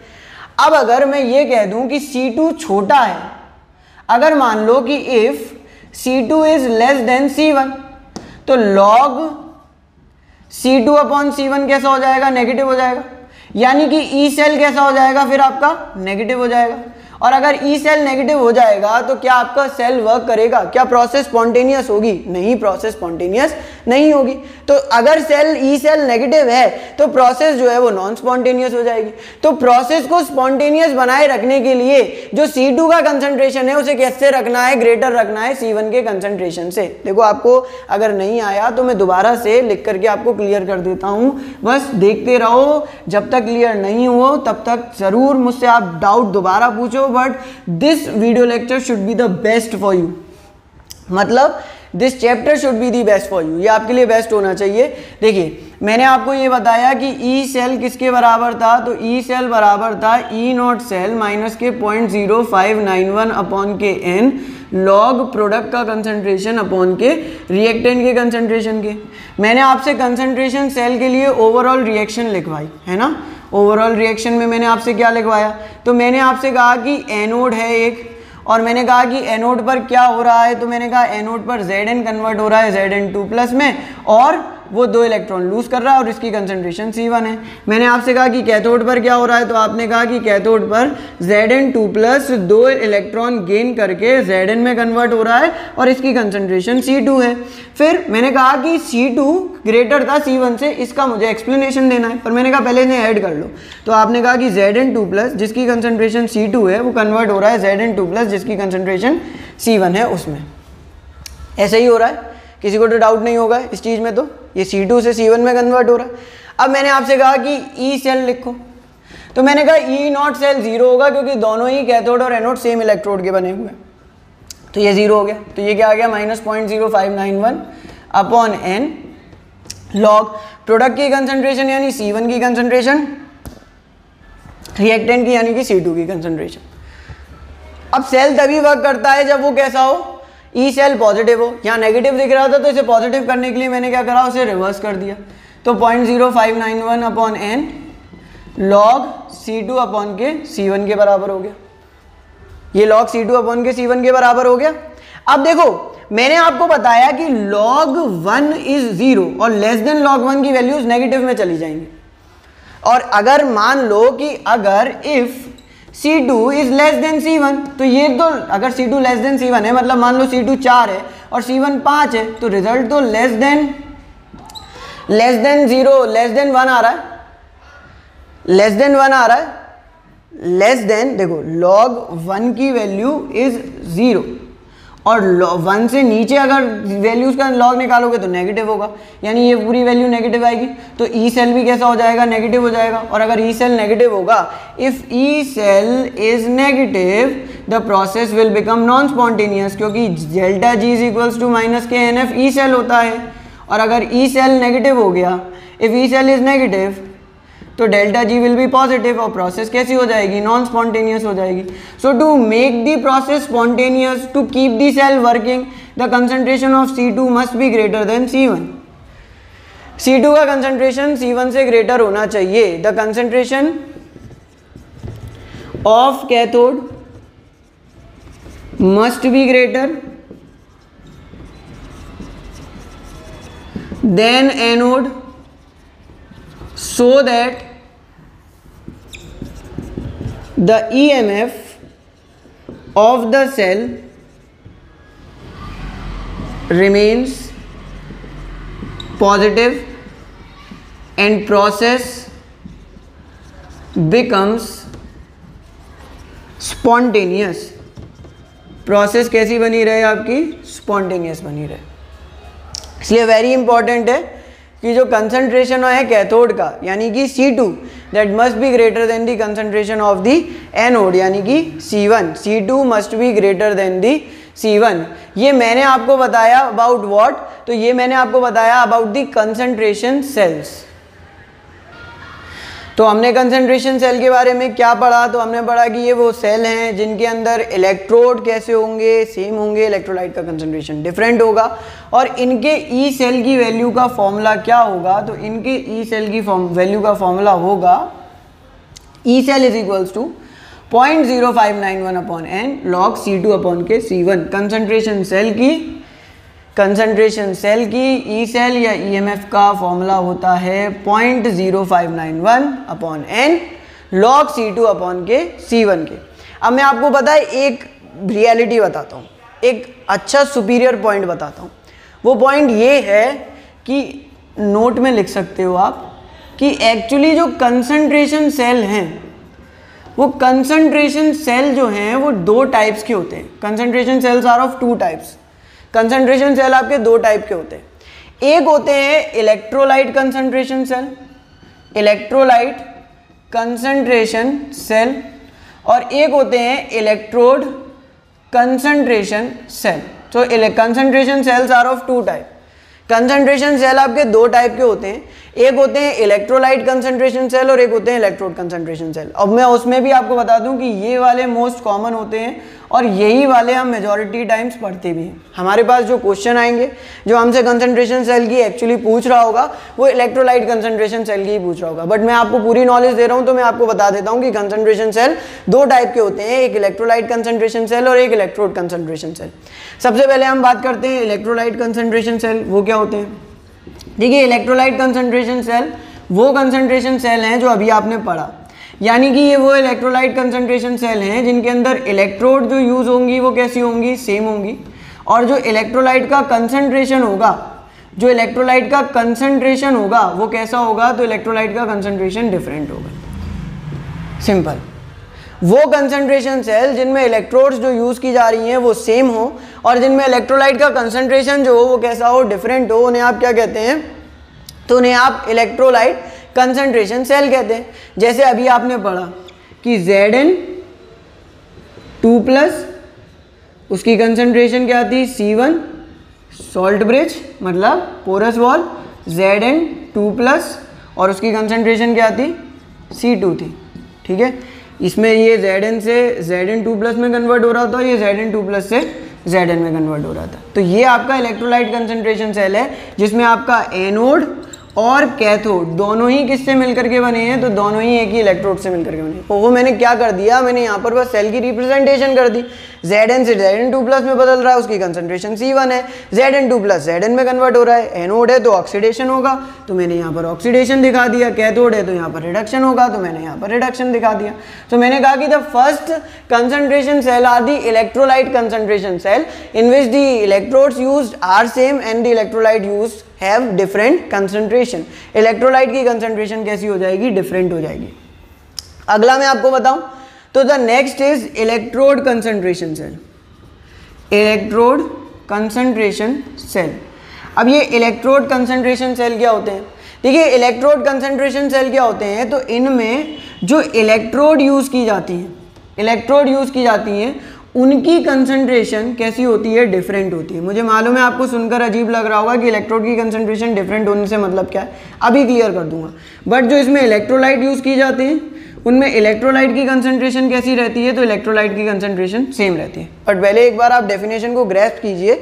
अब अगर मैं ये कह दूं कि C2 छोटा है, अगर मान लो कि if C2 is less than C1 तो log C2 अपॉन C1 कैसा हो जाएगा, नेगेटिव हो जाएगा, यानी कि ई सेल कैसा हो जाएगा फिर आपका, नेगेटिव हो जाएगा। और अगर ई सेल नेगेटिव हो जाएगा तो क्या आपका सेल वर्क करेगा, क्या प्रोसेस स्पॉन्टेनियस होगी, नहीं, प्रोसेस स्पॉन्टेनियस नहीं होगी। तो अगर सेल ई सेल नेगेटिव है तो प्रोसेस जो है वो नॉन स्पॉन्टेनियस हो जाएगी। तो प्रोसेस को स्पॉन्टेनियस बनाए रखने के लिए जो C2 का कंसंट्रेशन है उसे कैसे रखना है, ग्रेटर रखना है C1 के कंसंट्रेशन से। देखो आपको अगर नहीं आया तो मैं दोबारा से लिख करके आपको क्लियर कर देता हूं, बस देखते रहो, जब तक क्लियर नहीं हो तब तक जरूर मुझसे आप डाउट दोबारा पूछो, but this video lecture should be the best for you, मतलब this chapter should be the best for you, ये आपके लिए बेस्ट होना चाहिए। देखिए मैंने आपको ये बताया कि ई सेल किसके बराबर था, तो ई सेल बराबर था ई नॉट सेल माइनस के 0.0591 अपॉन के एन लॉग प्रोडक्ट का कंसंट्रेशन अपॉन के रिएक्टेंट के कंसंट्रेशन के। मैंने आपसे कंसंट्रेशन सेल के लिए ओवरऑल रिएक्शन लिखवाई है ना, ओवरऑल रिएक्शन में मैंने आपसे क्या लिखवाया, तो मैंने आपसे कहा कि एनोड है एक, और मैंने कहा कि एनोड पर क्या हो रहा है, तो मैंने कहा एनोड पर Zn कन्वर्ट हो रहा है Zn2 प्लस में, और वो 2 इलेक्ट्रॉन लूज कर रहा है और इसकी कंसंट्रेशन C1 है। मैंने आपसे कहा कि कैथोड पर क्या हो रहा है, तो आपने कहा कि कैथोड पर Zn2 प्लस 2 इलेक्ट्रॉन गेन करके Zn में कन्वर्ट हो रहा है और इसकी कंसंट्रेशन C2 है। फिर मैंने कहा कि C2 ग्रेटर था C1 से, इसका मुझे एक्सप्लेनेशन देना है, पर मैंने कहा पहले इन्हें ऐड कर लो। तो आपने कहा कि Zn2 प्लस जिसकी कंसंट्रेशन C2 है वो कन्वर्ट हो रहा है Zn2 प्लस जिसकी कंसंट्रेशन C1 है उसमें। ऐसे ही हो रहा है, किसी को तो डाउट नहीं होगा इस चीज़ में, तो ये C2 से C1 में कन्वर्ट हो रहा है। अब मैंने आपसे कहा कि ई सेल लिखो, तो मैंने कहा ई नॉट सेल 0 होगा क्योंकि दोनों ही कैथोड और एनोड सेम इलेक्ट्रोड के बने हुए हैं, तो ये 0 हो गया। तो ये क्या आ गया, -0.0591 अपॉन एन लॉग प्रोडक्ट की कंसंट्रेशन यानी C1 की कंसंट्रेशन, रिएक्टेंट की यानी कि C2 की कंसंट्रेशन। अब सेल तभी वर्क करता है जब वो कैसा हो, ई सेल पॉजिटिव हो। यहाँ नेगेटिव दिख रहा था तो इसे पॉजिटिव करने के लिए मैंने क्या करा, उसे रिवर्स कर दिया। तो 0.0591 upon n log C2 upon के C1 के बराबर हो गया। ये लॉग C2 अपॉन के C1 के बराबर हो गया। अब देखो मैंने आपको बताया कि log 1 इज 0 और लेस देन log 1 की वैल्यूज नेगेटिव में चली जाएंगी। और अगर मान लो कि अगर if C2 is less than C1, तो ये तो अगर C2 लेस देन C1 है, मतलब मान लो C2 4 है और C1 5 है, तो रिजल्ट तो लेस देन 0 लेस देन 1 आ रहा है, लेस देन 1 आ रहा है, लेस देन, देखो log 1 की वैल्यू इज 0 और 1 से नीचे अगर वैल्यूज का लॉग निकालोगे तो नेगेटिव होगा, यानी ये पूरी वैल्यू नेगेटिव आएगी। तो ई सेल भी कैसा हो जाएगा, नेगेटिव हो जाएगा। और अगर ई सेल नेगेटिव होगा, if E cell is negative the process will become non spontaneous, क्योंकि delta G is equals to minus के एन एफ ई सेल होता है। और अगर ई सेल नेगेटिव हो गया, if E cell is negative तो delta G will be positive और प्रोसेस कैसी हो जाएगी, नॉन स्पॉन्टेनियस हो जाएगी। So to make the process spontaneous, to keep the cell working, the concentration of C2 must be greater than C1। C2 का concentration C1 से greater होना चाहिए। The concentration of cathode must be greater than anode, so that the EMF of the cell remains positive and process becomes spontaneous. Process कैसी बनी रहे आपकी? Spontaneous बनी रहे. इसलिए वेरी इंपॉर्टेंट है कि जो कंसंट्रेशन है कैथोड का यानी कि C2 that must be greater than the concentration of the anode यानी कि C1. C2 must be greater than the C1. ये मैंने आपको बताया अबाउट व्हाट? तो ये मैंने आपको बताया अबाउट द कंसंट्रेशन सेल्स. तो हमने कंसंट्रेशन सेल के बारे में क्या पढ़ा? तो हमने पढ़ा कि ये वो सेल हैं जिनके अंदर इलेक्ट्रोड कैसे होंगे? सेम होंगे. इलेक्ट्रोलाइट का कंसंट्रेशन डिफरेंट होगा. और इनके ई सेल की वैल्यू का फॉर्मूला क्या होगा? तो इनके ई सेल की वैल्यू का फॉर्मूला होगा E cell is equals to 0.0591 upon n log C2 upon के C1. कंसंट्रेशन सेल की ई सेल या EMF का फॉर्मूला होता है 0.0591 upon n log C2 upon के C1 के. अब मैं आपको पता है एक रियलिटी बताता हूँ, एक अच्छा सुपीरियर पॉइंट बताता हूँ. वो पॉइंट ये है कि नोट में लिख सकते हो आप कि एक्चुअली जो कंसंट्रेशन सेल हैं वो कंसंट्रेशन सेल जो हैं वो दो टाइप्स के होते हैं. Concentration cells are of two types. Concentration cell आपके दो टाइप के होते हैं. एक होते हैं electrolyte concentration cell, electrolyte concentration cell, और एक होते हैं इलेक्ट्रोड कंसंट्रेशन सेल. तो concentration cells are of two type. Concentration cell आपके दो टाइप के होते हैं. एक होते हैं इलेक्ट्रोलाइट कंसंट्रेशन सेल और एक होते हैं इलेक्ट्रोड कंसंट्रेशन सेल. अब मैं उसमें भी आपको बता दूं कि ये वाले मोस्ट कॉमन होते हैं और यही वाले हम मेजॉरिटी टाइम्स पढ़ते भी हैं. हमारे पास जो क्वेश्चन आएंगे जो हमसे कंसंट्रेशन सेल की एक्चुअली पूछ रहा होगा वो इलेक्ट्रोलाइट कंसंट्रेशन सेल की ही पूछ रहा होगा. बट मैं आपको पूरी नॉलेज दे रहा हूँ तो मैं आपको बता देता हूँ कि कंसंट्रेशन सेल दो टाइप के होते हैं, एक इलेक्ट्रोलाइट कंसंट्रेशन सेल और एक इलेक्ट्रोड कंसंट्रेशन सेल. सबसे पहले हम बात करते हैं इलेक्ट्रोलाइट कंसंट्रेशन सेल. वो क्या होते हैं? देखिए, इलेक्ट्रोलाइट कंसंट्रेशन सेल वो कंसंट्रेशन सेल हैं जो अभी आपने पढ़ा, यानी कि ये वो इलेक्ट्रोलाइट कंसंट्रेशन सेल हैं जिनके अंदर इलेक्ट्रोड जो यूज होंगी वो कैसी होंगी? सेम होंगी. और जो इलेक्ट्रोलाइट का कंसंट्रेशन होगा, जो इलेक्ट्रोलाइट का कंसंट्रेशन होगा वो कैसा होगा? तो इलेक्ट्रोलाइट का कंसंट्रेशन डिफरेंट होगा. सिंपल. वो कंसंट्रेशन सेल जिनमें इलेक्ट्रोड्स जो यूज की जा रही हैं वो सेम हो और जिनमें इलेक्ट्रोलाइट का कंसंट्रेशन जो हो वो कैसा हो? डिफरेंट हो, उन्हें आप क्या कहते हैं? तो उन्हें आप इलेक्ट्रोलाइट कंसंट्रेशन सेल कहते हैं. जैसे अभी आपने पढ़ा कि Zn2+ उसकी कंसंट्रेशन क्या थी? C1 सॉल्ट ब्रिज मतलब पोरस वॉल, Zn2+ और उसकी कंसंट्रेशन क्या थी? C2 थी. ठीक है, इसमें ये Zn से Zn2+ में कन्वर्ट हो रहा था, ये Zn2+ से Zn में कन्वर्ट हो रहा था. तो ये आपका इलेक्ट्रोलाइट कंसंट्रेशन सेल है जिसमें आपका एनोड और कैथोड दोनों ही किससे मिलकर के बने हैं? तो दोनों ही एक ही इलेक्ट्रोड से मिलकर के बने हैं. तो वो मैंने क्या कर दिया? मैंने यहाँ पर बस सेल की रिप्रेजेंटेशन कर दी. Zn से Zn2+ में बदल रहा है, उसकी कंसंट्रेशन C1 है. Zn2+ Zn में कन्वर्ट हो रहा है. एनोड है तो ऑक्सीडेशन होगा, तो मैंने यहाँ पर ऑक्सीडेशन दिखा दिया. कैथोड है तो यहाँ पर रिडक्शन होगा, तो मैंने यहाँ पर रिडक्शन दिखा दिया. तो मैंने कहा कि the first concentration cell are the electrolyte concentration cell in which the electrodes used are same and the electrolyte used have different concentration. Electrolyte की कंसंट्रेशन कैसी हो जाएगी? डिफरेंट हो जाएगी. अगला मैं आपको बताऊं तो the next is electrode concentration cell. Electrode concentration cell. अब ये इलेक्ट्रोड कंसंट्रेशन सेल क्या होते हैं? देखिए, इलेक्ट्रोड कंसंट्रेशन सेल क्या होते हैं? तो इनमें जो इलेक्ट्रोड यूज की जाती हैं, इलेक्ट्रोड यूज की जाती हैं उनकी कंसंट्रेशन कैसी होती है? डिफरेंट होती है. मुझे मालूम है आपको सुनकर अजीब लग रहा होगा कि इलेक्ट्रोड की कंसंट्रेशन डिफरेंट होने से मतलब क्या है, अभी क्लियर कर दूंगा. बट जो इसमें इलेक्ट्रोलाइट यूज की जाते हैं उनमें इलेक्ट्रोलाइट की कंसंट्रेशन कैसी रहती है? तो इलेक्ट्रोलाइट की कंसंट्रेशन सेम रहती है. बट पहले एक बार आप डेफिनेशन को ग्रैस्प कीजिए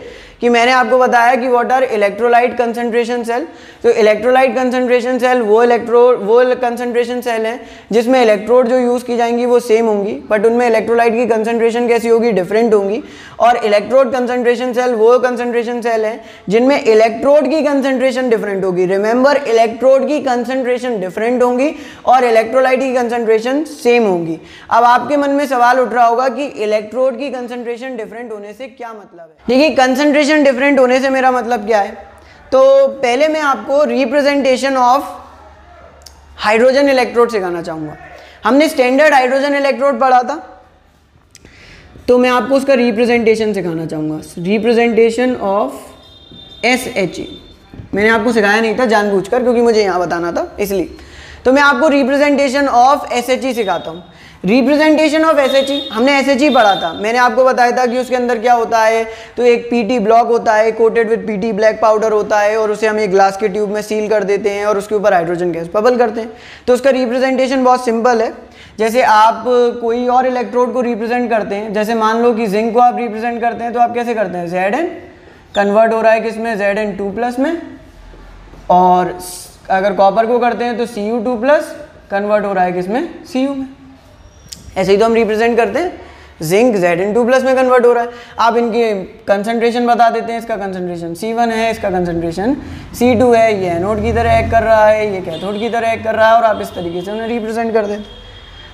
कि मैंने आपको बताया कि what are electrolyte concentration cell. तो इलेक्ट्रोलाइट कंसंट्रेशन सेल वो कंसंट्रेशन सेल है जिसमें इलेक्ट्रोड जो यूज़ की जाएंगी वो सेम होंगी, बट उनमें इलेक्ट्रोलाइट की कंसंट्रेशन कैसी होगी, डिफरेंट होंगी। और इलेक्ट्रोड कंसंट्रेशन सेल वो कंसंट्रेशन सेल है जिनमें इलेक्ट्रोड की कंसंट्रेशन डिफरेंट होगी। रिमेंबर, इलेक्ट्रोड की कंसंट्रेशन डिफरेंट होंगी और इलेक्ट्रोलाइट की कंसंट्रेशन सेम होगी। अब आपके मन में सवाल उठ रहा होगा कि इलेक्ट्रोड की कंसंट्रेशन डिफरेंट होने से क्या मतलब है। देखिए, कंसंट्रेशन डिफरेंट होने से मेरा मतलब क्या है, तो पहले मैं आपको रिप्रेजेंटेशन ऑफ हाइड्रोजन इलेक्ट्रोड सिखाना चाहूँगा। हमने स्टैंडर्ड हाइड्रोजन इलेक्ट्रोड पढ़ा था, तो मैं आपको उसका रिप्रेजेंटेशन सिखाना चाहूँगा। रिप्रेजेंटेशन ऑफ SHE मैंने आपको सिखाया नहीं था जानबूझकर, क्योंकि मुझे यहाँ बताना था इसलिए। तो मैं आपको रिप्रेजेंटेशन ऑफ SHE सिखाता हूँ। रिप्रेजेंटेशन ऑफ SHE, हमने SHE पढ़ा था, मैंने आपको बताया था कि उसके अंदर क्या होता है, तो एक PT ब्लॉक होता है coated with PT black powder होता है, और उसे हम एक ग्लास के ट्यूब में सील कर देते हैं और उसके ऊपर हाइड्रोजन गैस बबल करते हैं। तो उसका रिप्रेजेंटेशन बहुत सिंपल है। जैसे आप कोई और इलेक्ट्रोड को रिप्रेजेंट करते हैं, जैसे मान लो कि जिंक को आप रिप्रेजेंट करते हैं, तो आप कैसे करते हैं, Zn कन्वर्ट हो रहा है किसमें, Zn2+ में, और अगर कॉपर को करते हैं तो Cu2+ कन्वर्ट हो रहा है किसमें, Cu में। ऐसे ही तो हम रिप्रेजेंट करते हैं, जिंक Zn2+ में कन्वर्ट हो रहा है। आप इनकी कंसंट्रेशन बता देते हैं, इसका कंसंट्रेशन C1 है, इसका कंसंट्रेशन C2 है, ये एनोड की तरह एक्ट कर रहा है, ये कैथोड की तरह एक्ट कर रहा है, और आप इस तरीके से उन्हें रिप्रेजेंट कर देते हैं।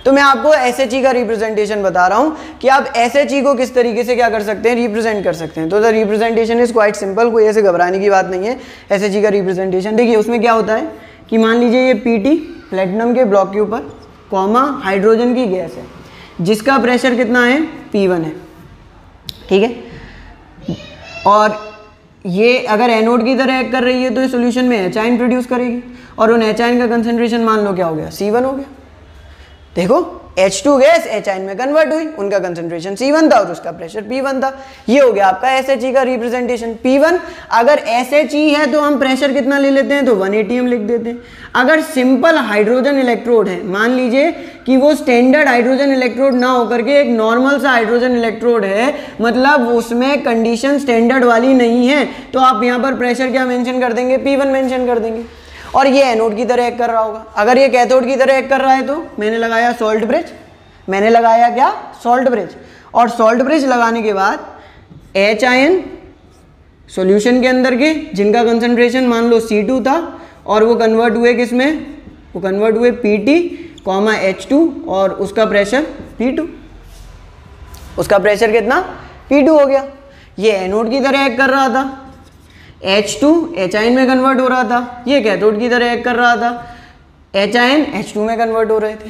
तो मैं आपको SHE का रिप्रेजेंटेशन बता रहा हूँ कि आप SHE को किस तरीके से क्या कर सकते हैं, रिप्रेजेंट कर सकते हैं। तो the representation is quite simple, कोई ऐसे घबराने की बात नहीं है। SHE का रिप्रेजेंटेशन देखिए, उसमें क्या होता है कि मान लीजिए ये PT प्लेटिनम के ब्लॉक के ऊपर कॉमा हाइड्रोजन की गैस है जिसका प्रेशर कितना है, P1 है, ठीक है। और ये अगर एनोड की तरह एक्ट कर रही है तो इस सॉल्यूशन में H आयन प्रोड्यूस करेगी, और उन H आयन का कंसंट्रेशन मान लो क्या हो गया, C1 हो गया। देखो, H2 गैस H आयन में कन्वर्ट हुई, उनका कंसंट्रेशन C1 था और उसका प्रेशर P1 था। ये हो गया आपका SHE का रिप्रेजेंटेशन। P1 अगर SHE है तो हम प्रेशर कितना ले लेते हैं, तो 180 हम लिख देते हैं। अगर सिंपल हाइड्रोजन इलेक्ट्रोड है, मान लीजिए कि वो स्टैंडर्ड हाइड्रोजन इलेक्ट्रोड ना होकर के एक नॉर्मल सा हाइड्रोजन इलेक्ट्रोड है, मतलब उसमें कंडीशन स्टैंडर्ड वाली नहीं है, तो आप यहाँ पर प्रेशर क्या मेंशन कर देंगे, P1 मेंशन कर देंगे। और ये एनोड की तरह एक्ट कर रहा होगा। अगर ये कैथोड की तरह एक्ट कर रहा है तो मैंने लगाया सॉल्ट ब्रिज, मैंने लगाया क्या, सॉल्ट ब्रिज। और सॉल्ट ब्रिज लगाने के बाद H आयन सॉल्यूशन के अंदर के जिनका कंसंट्रेशन मान लो C2 था, और वो कन्वर्ट हुए किसमें, वो कन्वर्ट हुए PT, H2, और उसका प्रेशर P2। उसका प्रेशर कितना, P2 हो गया। ये एनोड की तरह एक्ट कर रहा था, H2 H आयन में कन्वर्ट हो रहा था, ये कैथोड की तरह एक्ट कर रहा था, H आयन H2 में कन्वर्ट हो रहे थे।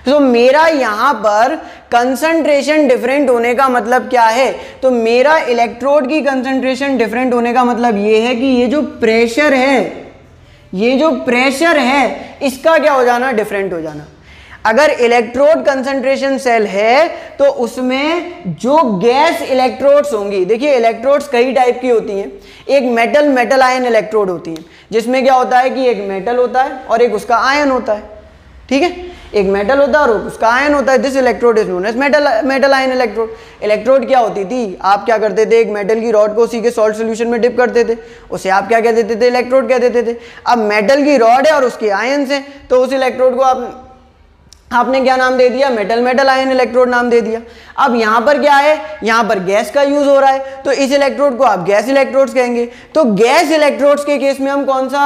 तो मेरा यहाँ पर कंसंट्रेशन डिफरेंट होने का मतलब क्या है, तो मेरा इलेक्ट्रोड की कंसंट्रेशन डिफरेंट होने का मतलब ये है कि ये जो प्रेशर है, ये जो प्रेशर है, इसका क्या हो जाना, डिफरेंट हो जाना। अगर इलेक्ट्रोड कंसंट्रेशन सेल है तो उसमें जो गैस इलेक्ट्रोड्स होंगी, देखिए इलेक्ट्रोड्स कई टाइप की होती हैं। एक मेटल आयन इलेक्ट्रोड होती है, जिसमें क्या होता है कि एक मेटल होता है और एक उसका आयन होता है, ठीक है। एक मेटल होता है और उसका आयन होता है। This electrode is known as metal ion electrode. Electrode क्या होती थी, आप क्या करते थे, एक मेटल की रॉड को उसी के सॉल्ट सोल्यूशन में डिप करते थे, उसे आप क्या कह देते थे, इलेक्ट्रोड कह देते थे। अब मेटल की रॉड है और उसके आयन्स हैं, तो उस इलेक्ट्रोड को आपने क्या नाम दे दिया, मेटल आयन इलेक्ट्रोड नाम दे दिया। अब यहाँ पर क्या है, यहाँ पर गैस का यूज हो रहा है, तो इस इलेक्ट्रोड को आप गैस इलेक्ट्रोड्स कहेंगे। तो गैस इलेक्ट्रोड्स के केस में हम कौन सा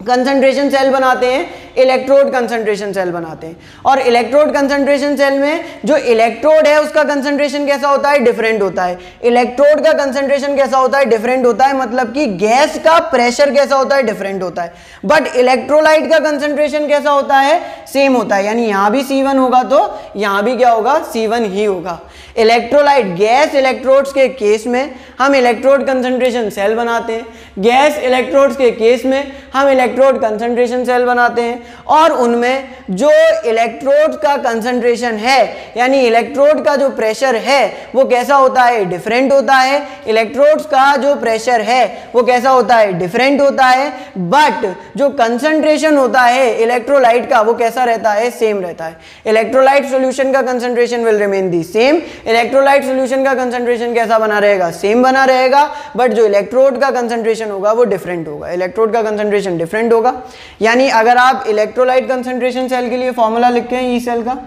कंसंट्रेशन सेल बनाते हैं, इलेक्ट्रोड कंसंट्रेशन सेल बनाते हैं। और इलेक्ट्रोड कंसंट्रेशन सेल में जो इलेक्ट्रोड है उसका कंसंट्रेशन कैसा होता है, डिफरेंट होता है। इलेक्ट्रोड का कंसंट्रेशन कैसा होता है, डिफरेंट होता है, मतलब कि गैस का प्रेशर कैसा होता है, डिफरेंट होता है। बट इलेक्ट्रोलाइट का कंसंट्रेशन कैसा होता है, सेम होता है। यानी यहां भी C1 होगा तो यहां भी क्या होगा, C1 ही होगा। इलेक्ट्रोलाइट गैस इलेक्ट्रोड्स के केस में हम इलेक्ट्रोड कंसंट्रेशन सेल बनाते हैं, गैस इलेक्ट्रोड्स के केस में हम इलेक्ट्रोड कंसंट्रेशन सेल बनाते हैं। और उनमें जो इलेक्ट्रोड का कंसंट्रेशन है, यानी इलेक्ट्रोड का जो प्रेशर है वो कैसा होता है, डिफरेंट होता है। इलेक्ट्रोड्स का जो प्रेशर है वो कैसा होता है, डिफरेंट होता है। बट जो कंसंट्रेशन होता है इलेक्ट्रोलाइट का वो कैसा रहता है, सेम रहता है। इलेक्ट्रोलाइट सॉल्यूशन का concentration will remain the same, electrolyte solution का कंसंट्रेशन कैसा बना रहेगा, सेम बना रहेगा, बट जो इलेक्ट्रोड का कंसंट्रेशन होगा वो डिफरेंट होगा, इलेक्ट्रोड का कंसंट्रेशन डिफरेंट होगा। यानी अगर आप इलेक्ट्रोलाइट कंसंट्रेशन सेल के लिए फॉर्मूला लिखते हैं ई सेल का,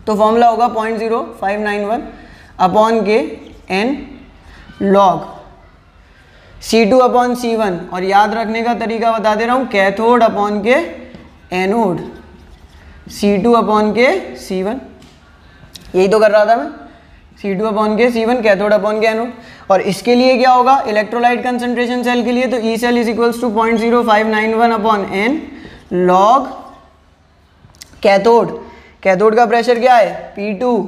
तो फॉर्मूला होगा 0.0591 अपॉन के n log C2 upon C1, और याद रखने का तरीका बता दे रहा हूँ, कैथोड अपॉन के एनोड C2 अपॉन के C1, यही तो कर रहा था मैं, C2 अपॉन के C1 कैथोड अपॉन के एनोड। और इसके लिए क्या होगा, इलेक्ट्रोलाइट कंसंट्रेशन सेल के लिए तो E cell is equals to 0.0591 upon n log cathode, cathode का प्रेशर क्या है P2,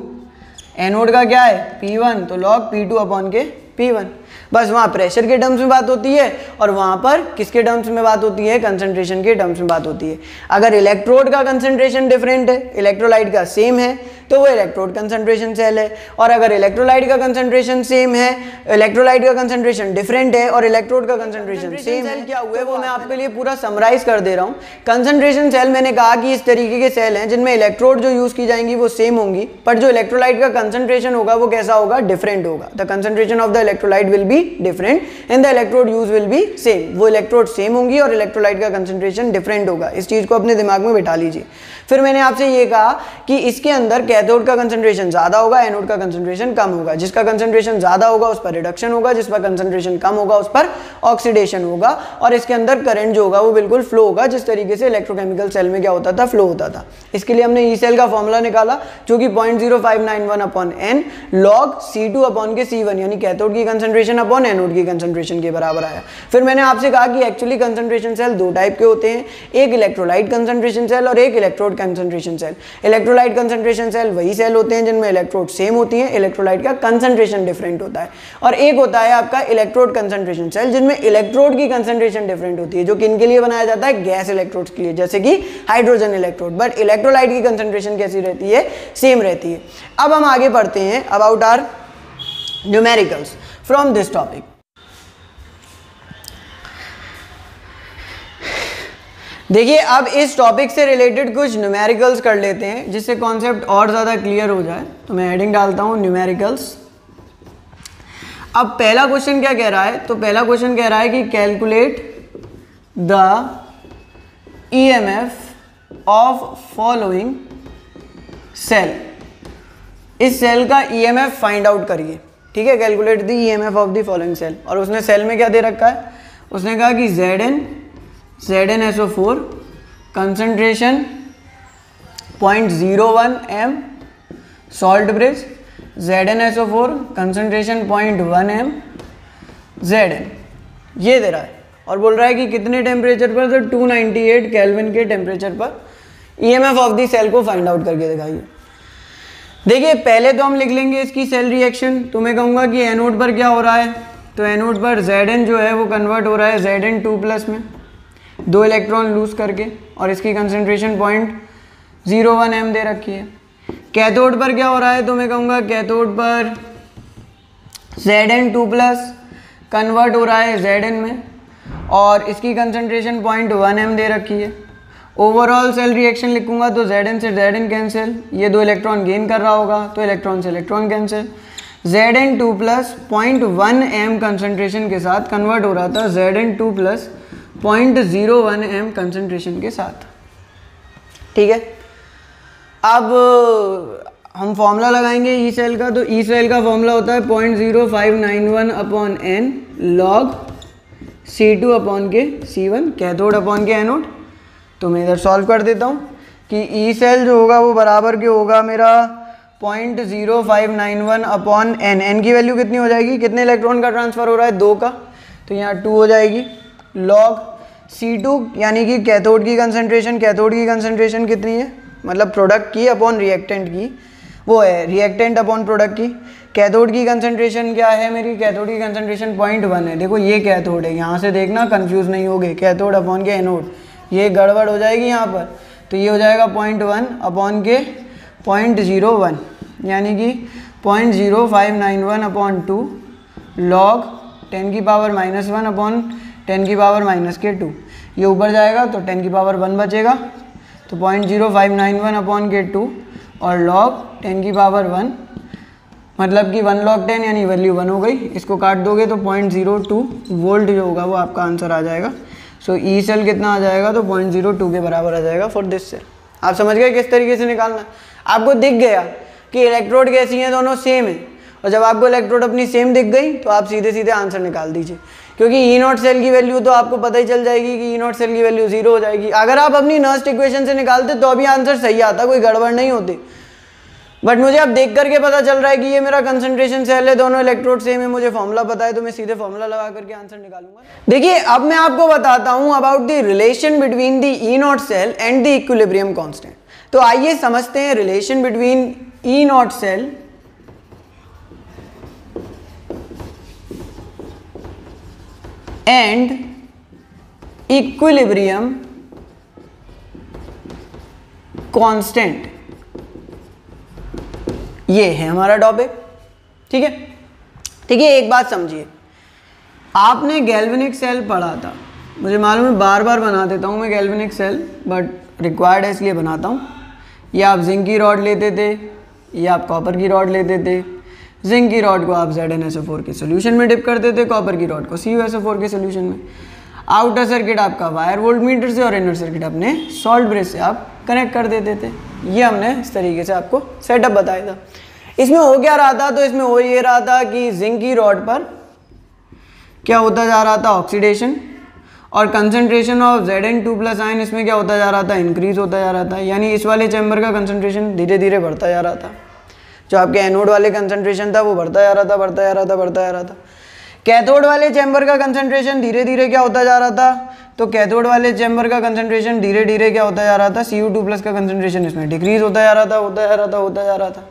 एनोड का क्या है P1, तो लॉग P2 अपॉन के P1। बस वहाँ प्रेशर के टर्म्स में बात होती है और वहाँ पर किसके टर्म्स में बात होती है, कंसंट्रेशन के टर्म्स में बात होती है। अगर इलेक्ट्रोड का कंसंट्रेशन डिफरेंट है, इलेक्ट्रोलाइट का सेम है, तो वो इलेक्ट्रोड कंसंट्रेशन सेल है, और अगर इलेक्ट्रोलाइट का कंसंट्रेशन सेम है, इलेक्ट्रोलाइट का कंसंट्रेशन डिफरेंट है और इलेक्ट्रोड का कंसंट्रेशन सेम है, क्या हुए वो मैं आपके लिए पूरा समराइज कर दे रहा हूँ। कंसंट्रेशन सेल मैंने कहा कि इस तरीके के सेल हैं जिनमें इलेक्ट्रोड जो यूज की जाएंगी वो सेम होंगी, पर जो इलेक्ट्रोलाइट का कंसंट्रेशन होगा वो कैसा होगा, डिफरेंट होगा। The concentration of the electrolyte will be different and the electrode use will B same. वो इलेक्ट्रोड सेम होंगी और इलेक्ट्रोलाइट का कंसंट्रेशन डिफरेंट होगा। इस चीज को अपने दिमाग में बिठा लीजिए। फिर मैंने आपसे ये कहा कि इसके अंदर कैथोड का कंसंट्रेशन ज्यादा होगा, एनोड का कंसंट्रेशन कम होगा। जिसका कंसंट्रेशन ज्यादा होगा उस पर रिडक्शन होगा, जिस पर कंसंट्रेशन कम होगा उस पर ऑक्सीडेशन होगा, और इसके अंदर करंट जो होगा वो बिल्कुल फ्लो होगा, जिस तरीके से इलेक्ट्रोकेमिकल सेल में क्या होता था, फ्लो होता था। इसके लिए हमने ई सेल का फॉर्मूला निकाला जो कि 0.0591 upon n log C2 upon के C1, यानी कैथोड की कंसंट्रेशन अपॉन एनोड की कंसंट्रेशन के बराबर आया। फिर मैंने आपसे कहा कि एक्चुअली कंसंट्रेशन सेल दो टाइप के होते हैं, एक इलेक्ट्रोलाइट कंसंट्रेशन सेल और एक electrode concentration cell. Electrolyte concentration cell वही सेल होते हैं जिनमें इलेक्ट्रोड सेम होती हैं, इलेक्ट्रोलाइट का कंसंट्रेशन डिफरेंट होता है। और एक होता है आपका इलेक्ट्रोड कंसंट्रेशन सेल जिनमें इलेक्ट्रोड की कंसंट्रेशन डिफरेंट होती है, जो कि इनके लिए बनाया जाता है, गैस इलेक्ट्रोड्स के लिए, जैसे कि हाइड्रोजन इलेक्ट्रोड। बट इलेक्ट्रोलाइट की कंसंट्रेशन कैसी रहती है, सेम रहती है। अब हम आगे बढ़ते हैं about our numericals from this topic. देखिए अब इस टॉपिक से रिलेटेड कुछ न्यूमेरिकल्स कर लेते हैं जिससे कॉन्सेप्ट और ज़्यादा क्लियर हो जाए। तो मैं हेडिंग डालता हूँ न्यूमेरिकल्स। अब पहला क्वेश्चन क्या कह रहा है, तो पहला क्वेश्चन कह रहा है कि calculate the EMF of following cell. इस सेल का ईएमएफ फाइंड आउट करिए, ठीक है, calculate the EMF of the following cell. और उसने सेल में क्या दे रखा है, उसने कहा कि ZnSO4 concentration 0.01 m salt bridge, ZnSO4 concentration 0.1 m Zn, ये दे रहा है। और बोल रहा है कि कितने टेम्परेचर पर, तो 298 केल्विन के टेम्परेचर पर ईएमएफ ऑफ दी सेल को फाइंड आउट करके दिखाइए। देखिए पहले तो हम लिख लेंगे इसकी सेल रिएक्शन। तो मैं कहूँगा कि एनोड पर क्या हो रहा है, तो एनोड पर Zn जो है वो कन्वर्ट हो रहा है Zn2+ में, 2 इलेक्ट्रॉन लूज करके, और इसकी कंसंट्रेशन 0.01 m दे रखी है। कैथोड पर क्या हो रहा है, तो मैं कहूँगा कैथोड पर Zn2+ कन्वर्ट हो रहा है Zn में, और इसकी कंसंट्रेशन 0.1 m दे रखी है। ओवरऑल सेल रिएक्शन लिखूंगा तो Zn से Zn कैंसिल, ये 2 इलेक्ट्रॉन गेन कर रहा होगा तो इलेक्ट्रॉन से electron cancel. Zn2+ 0.1 m concentration के साथ कन्वर्ट हो रहा था Zn2+ 0.01 m कंसंट्रेशन के साथ, ठीक है। अब हम फॉर्मूला लगाएंगे ई सेल का। तो ई सेल का फॉर्मूला होता है 0.0591 upon n log C2 upon के C1, कैथोड अपॉन के एनोड। तो मैं इधर सॉल्व कर देता हूँ कि ई सेल जो होगा वो बराबर के होगा मेरा 0.0591 अपॉन n की वैल्यू कितनी हो जाएगी, कितने इलेक्ट्रॉन का ट्रांसफर हो रहा है, 2 का, तो यहाँ 2 हो जाएगी, लॉग C2 यानी कि कैथोड की कंसंट्रेशन, कैथोड की कंसंट्रेशन कितनी है, मतलब प्रोडक्ट की अपॉन रिएक्टेंट की, वो है रिएक्टेंट अपॉन प्रोडक्ट की। कैथोड की कंसंट्रेशन क्या है मेरी, कैथोड की कंसंट्रेशन 0.1 है। देखो ये कैथोड है, यहाँ से देखना कंफ्यूज नहीं होगे, कैथोड अपॉन के एनोड, ये गड़बड़ हो जाएगी यहाँ पर। तो ये हो जाएगा 0.1 अपॉन के 0.01 यानी कि 0.0591 अपॉन 2 लॉग 10⁻⁻1 अपॉन 10⁻⁻2। ये ऊपर जाएगा तो 10⁻1 बचेगा, तो 0.0591 अपॉन के 2 और लॉग 10⁻1 मतलब कि 1 log 10 यानी वैल्यू 1 हो गई, इसको काट दोगे तो 0.02 वोल्ट जो होगा वो आपका आंसर आ जाएगा। सो ई सेल कितना आ जाएगा, तो 0.02 के बराबर आ जाएगा फॉर दिस सेल। आप समझ गए किस तरीके से निकालना। आपको दिख गया कि इलेक्ट्रोड कैसी हैं, दोनों सेम है, और जब आपको इलेक्ट्रोड अपनी सेम दिख गई तो आप सीधे सीधे आंसर निकाल दीजिए, क्योंकि ई नॉट सेल की वैल्यू तो आपको पता ही चल जाएगी कि ई नॉट सेल की वैल्यू 0 हो जाएगी। अगर आप अपनी नर्स्ट इक्वेशन से निकालते तो अभी आंसर सही आता, कोई गड़बड़ नहीं होती, बट मुझे अब देख करके पता चल रहा है कि ये मेरा कंसंट्रेशन सेल है, दोनों इलेक्ट्रोड सेम है, मुझे फॉर्मूला पता है, तो मैं सीधे फॉर्मूला लगा करके आंसर निकालूंगा। देखिए अब मैं आपको बताता हूं about the relation between the E naught cell and the equilibrium constant. तो आइए समझते हैं relation between E naught cell and equilibrium constant. ये है हमारा टॉपिक, ठीक है। ठीक है, एक बात समझिए, आपने गैल्वेनिक सेल पढ़ा था, मुझे मालूम है बार बार बना देता हूँ मैं गैल्वेनिक सेल, बट रिक्वायर्ड है इसलिए बनाता हूँ। या आप जिंक की रॉड लेते थे या आप कॉपर की रॉड लेते थे। जिंक की रॉड को आप ZnSO4 के सोल्यूशन में डिप करते थे, कॉपर की रॉड को CuSO4 के सोल्यूशन में। आउटर सर्किट आपका वायर वोल्टमीटर से और इनर सर्किट अपने सॉल्ट ब्रिज से आप कनेक्ट कर देते थे। ये हमने इस तरीके से आपको सेटअप बताया था। इसमें हो क्या रहा था, तो इसमें हो ये रहा था कि जिंक की रॉड पर क्या होता जा रहा था, ऑक्सीडेशन, और कंसंट्रेशन ऑफ Zn2+ आयन इसमें क्या होता जा रहा था, इंक्रीज होता जा रहा था। यानी इस वाले चैम्बर का कंसंट्रेशन धीरे धीरे बढ़ता जा रहा था, जो आपके एनोड वाले कंसंट्रेशन था वो बढ़ता जा रहा था, बढ़ता जा रहा था, बढ़ता जा रहा था। कैथोड वाले चैम्बर का कंसंट्रेशन धीरे धीरे क्या होता जा रहा था, तो कैथोड वाले चैम्बर का कंसंट्रेशन धीरे धीरे क्या होता जा रहा था, Cu2+ का कंसंट्रेशन इसमें डिक्रीज होता जा रहा था, होता जा रहा था, होता जा रहा था।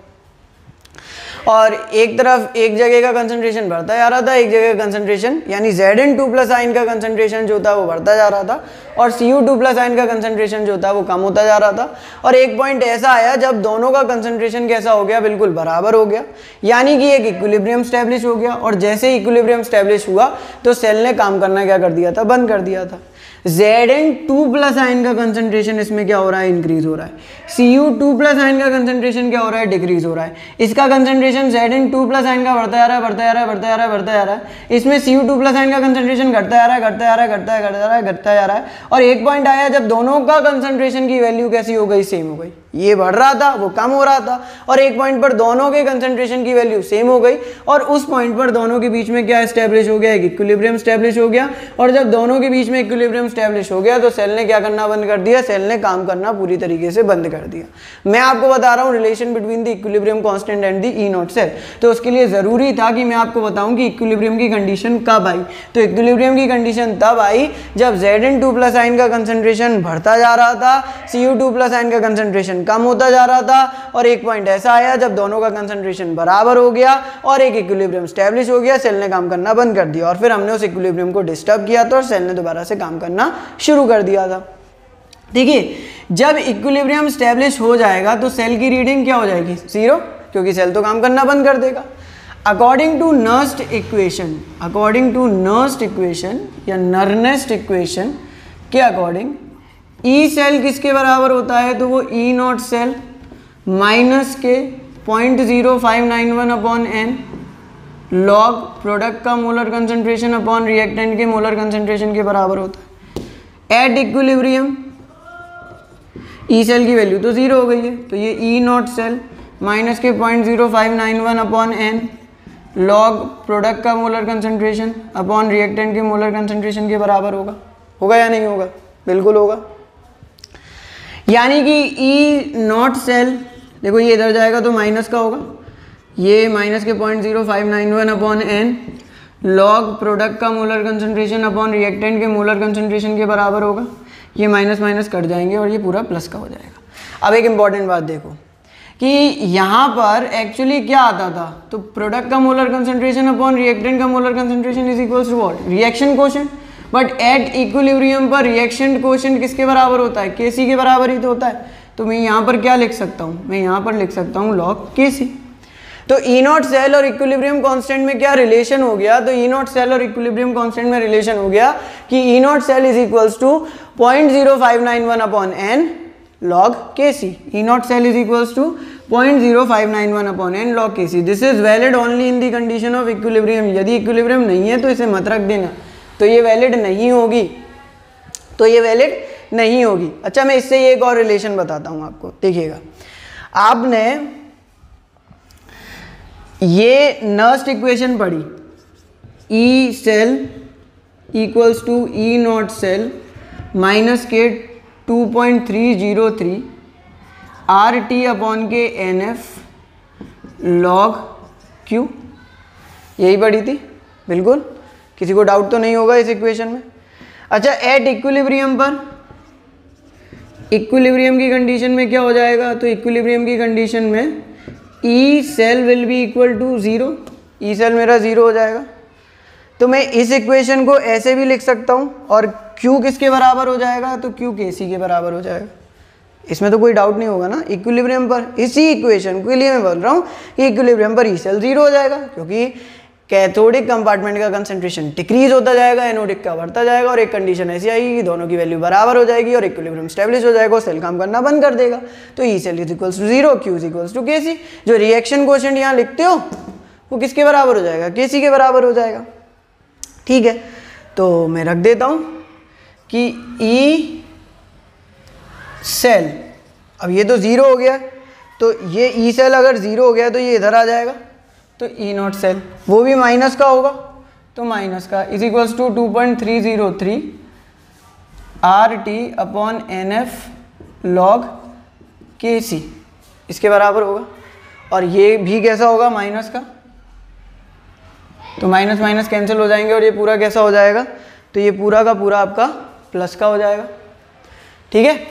और एक तरफ एक जगह का कंसंट्रेशन बढ़ता जा रहा था, एक जगह का कंसंट्रेशन यानी Zn2+ आयन का कंसंट्रेशन जो था वो बढ़ता जा रहा था, और Cu2+ आयन का कंसंट्रेशन जो था वो कम होता जा रहा था। और एक पॉइंट ऐसा आया जब दोनों का कंसंट्रेशन कैसा हो गया, बिल्कुल बराबर हो गया, यानी कि एक इक्विलिब्रियम स्टैब्लिश हो गया। और जैसे इक्विलिब्रियम स्टैब्लिश हुआ तो सेल ने काम करना क्या कर दिया था, बंद कर दिया था। Zn2+ आयन का कंसंट्रेशन इसमें क्या हो रहा है, इंक्रीज हो रहा है। Cu2+ आयन का कंसंट्रेशन क्या हो रहा है, डिक्रीज हो रहा है। इसका कंसंट्रेशन Zn2+ आयन का बढ़ता जा रहा है, बढ़ता जा रहा है, बढ़ता जा रहा है, बढ़ता जा रहा है। इसमें Cu2+ आयन का कंसंट्रेशन घटता जा रहा है, घटता जा रहा है, घटता है, घटता जा रहा है, घटता जा रहा है। और एक पॉइंट आया जब दोनों का कंसंट्रेशन की वैल्यू कैसी हो गई, सेम हो गई। ये बढ़ रहा था, वो कम हो रहा था, और एक पॉइंट पर दोनों के कंसंट्रेशन की वैल्यू सेम हो गई, और उस पॉइंट पर दोनों के बीच में क्या एस्टेब्लिश हो गया, एक इक्विलिब्रियम एस्टेब्लिश हो गया। और जब दोनों के बीच में इक्विलिब्रियम एस्टेब्लिश हो गया तो सेल ने क्या करना बंद कर दिया, सेल ने काम करना पूरी तरीके से बंद कर दिया। मैं आपको बता रहा हूँ relation between the equilibrium constant and the E naught cell. तो उसके लिए जरूरी था कि मैं आपको बताऊं कि इक्विलिब्रियम की कंडीशन कब आई। तो इक्विलिब्रियम की कंडीशन तब आई जब Zn2+ आयन का कंसंट्रेशन बढ़ता जा रहा था, Cu2+ आयन का कंसंट्रेशन कम होता जा रहा था, और एक पॉइंट ऐसा आया जब दोनों का कंसंट्रेशन बराबर हो गया और एक इक्विलिब्रियम स्टैब्लिश हो गया, सेल ने काम करना बंद कर दिया। और फिर हमने उस इक्विलिब्रियम को डिस्टर्ब किया था और सेल ने दोबारा से काम करना शुरू कर दिया था। देखिए, जब इक्विलिब्रियम स्टैब्लिश हो जाएगा तो सेल की रीडिंग क्या हो जाएगी, 0, क्योंकि सेल तो काम करना बंद कर देगा। According to Nernst equation, according to Nernst equation या नर्नेस्ट इक्वेशन के अकॉर्डिंग ई सेल किसके बराबर होता है, तो वो ई नॉट सेल माइनस के 0.0591 अपॉन n लॉग प्रोडक्ट का मोलर कंसंट्रेशन अपॉन रिएक्टेंट के मोलर कंसंट्रेशन के बराबर होता है। एट इक्विलिब्रियम ई सेल की वैल्यू तो 0 हो गई है, तो ये ई नॉट सेल माइनस के 0.0591 अपॉन n लॉग प्रोडक्ट का मोलर कंसंट्रेशन अपॉन रिएक्टेंट के मोलर कंसंट्रेशन के बराबर होगा। होगा या नहीं होगा, बिल्कुल होगा। यानी कि ई नॉट सेल, देखो ये इधर जाएगा तो माइनस का होगा, ये माइनस के 0.0591 अपॉन n लॉग प्रोडक्ट का मोलर कंसंट्रेशन अपॉन रिएक्टेंट के मोलर कंसंट्रेशन के बराबर होगा। ये माइनस माइनस कट जाएंगे और ये पूरा प्लस का हो जाएगा। अब एक इंपॉर्टेंट बात देखो कि यहाँ पर एक्चुअली क्या आता था, तो प्रोडक्ट का मोलर कंसंट्रेशन अपॉन रिएक्टेंट का molar concentration is equals to what, reaction quotient. But at equilibrium पर रिएक्शन कोशेंट किसके बराबर होता है, Kc के बराबर ही तो होता है। तो मैं यहाँ पर क्या लिख सकता हूँ, मैं यहाँ पर लिख सकता हूँ log Kc। तो ई नॉट सेल और इक्विलिब्रियम कांस्टेंट में क्या रिलेशन हो गया, तो ई नॉट सेल और इक्विलिब्रियम कांस्टेंट में रिलेशन हो गया कि E naught cell is equals to 0.0591 upon n log Kc। E naught cell is equals to 0.0591 upon n log K C. This is valid only in the condition of equilibrium. यदि equilibrium नहीं है तो इसे मत रख देना, तो ये वैलिड नहीं होगी, तो ये वैलिड नहीं होगी। अच्छा, मैं इससे एक और रिलेशन बताता हूँ आपको, देखिएगा। आपने ये नर्स्ट इक्वेशन पढ़ी, E cell equals to E naught cell minus के 2.303 आर टी अपॉन के एन एफ लॉग क्यू, यही पढ़ी थी बिल्कुल, किसी को डाउट तो नहीं होगा इस इक्वेशन में। अच्छा, एट इक्विलिब्रियम पर, इक्विलिब्रियम की कंडीशन में क्या हो जाएगा, तो इक्विलिब्रियम की कंडीशन में E cell will be equal to 0, E cell मेरा 0 हो जाएगा। तो मैं इस इक्वेशन को ऐसे भी लिख सकता हूँ, और Q किसके बराबर हो जाएगा, तो Q KC के बराबर हो जाएगा। इसमें तो कोई डाउट नहीं होगा ना। इक्विलिब्रियम पर, इसी इक्वेशन के लिए मैं बोल रहा हूँ कि इक्विलिब्रियम पर ई सेल 0 हो जाएगा, क्योंकि कैथोडिक कंपार्टमेंट का कंसंट्रेशन डिक्रीज होता जाएगा, एनोडिक का बढ़ता जाएगा, और एक कंडीशन ऐसी आएगी कि दोनों की वैल्यू बराबर हो जाएगी और इक्विलिब्रियम स्टैब्लिश हो जाएगा और सेल काम करना बंद कर देगा। तो E cell is equals to 0, Q is equals to KC। जो रिएक्शन कोएफिशिएंट यहाँ लिखते हो वो किसके बराबर हो जाएगा, KC के बराबर हो जाएगा। ठीक है, तो मैं रख देता हूँ कि ई सेल, अब ये तो 0 हो गया, तो ये ई सेल अगर 0 हो गया तो ये इधर आ जाएगा, तो ई नॉट सेल वो भी माइनस का होगा, तो माइनस का is equals to 2.303 R T upon n F log K C, इसके बराबर होगा। और ये भी कैसा होगा, माइनस का, तो माइनस माइनस कैंसिल हो जाएंगे और ये पूरा कैसा हो जाएगा, तो ये पूरा का पूरा आपका प्लस का हो जाएगा। ठीक है,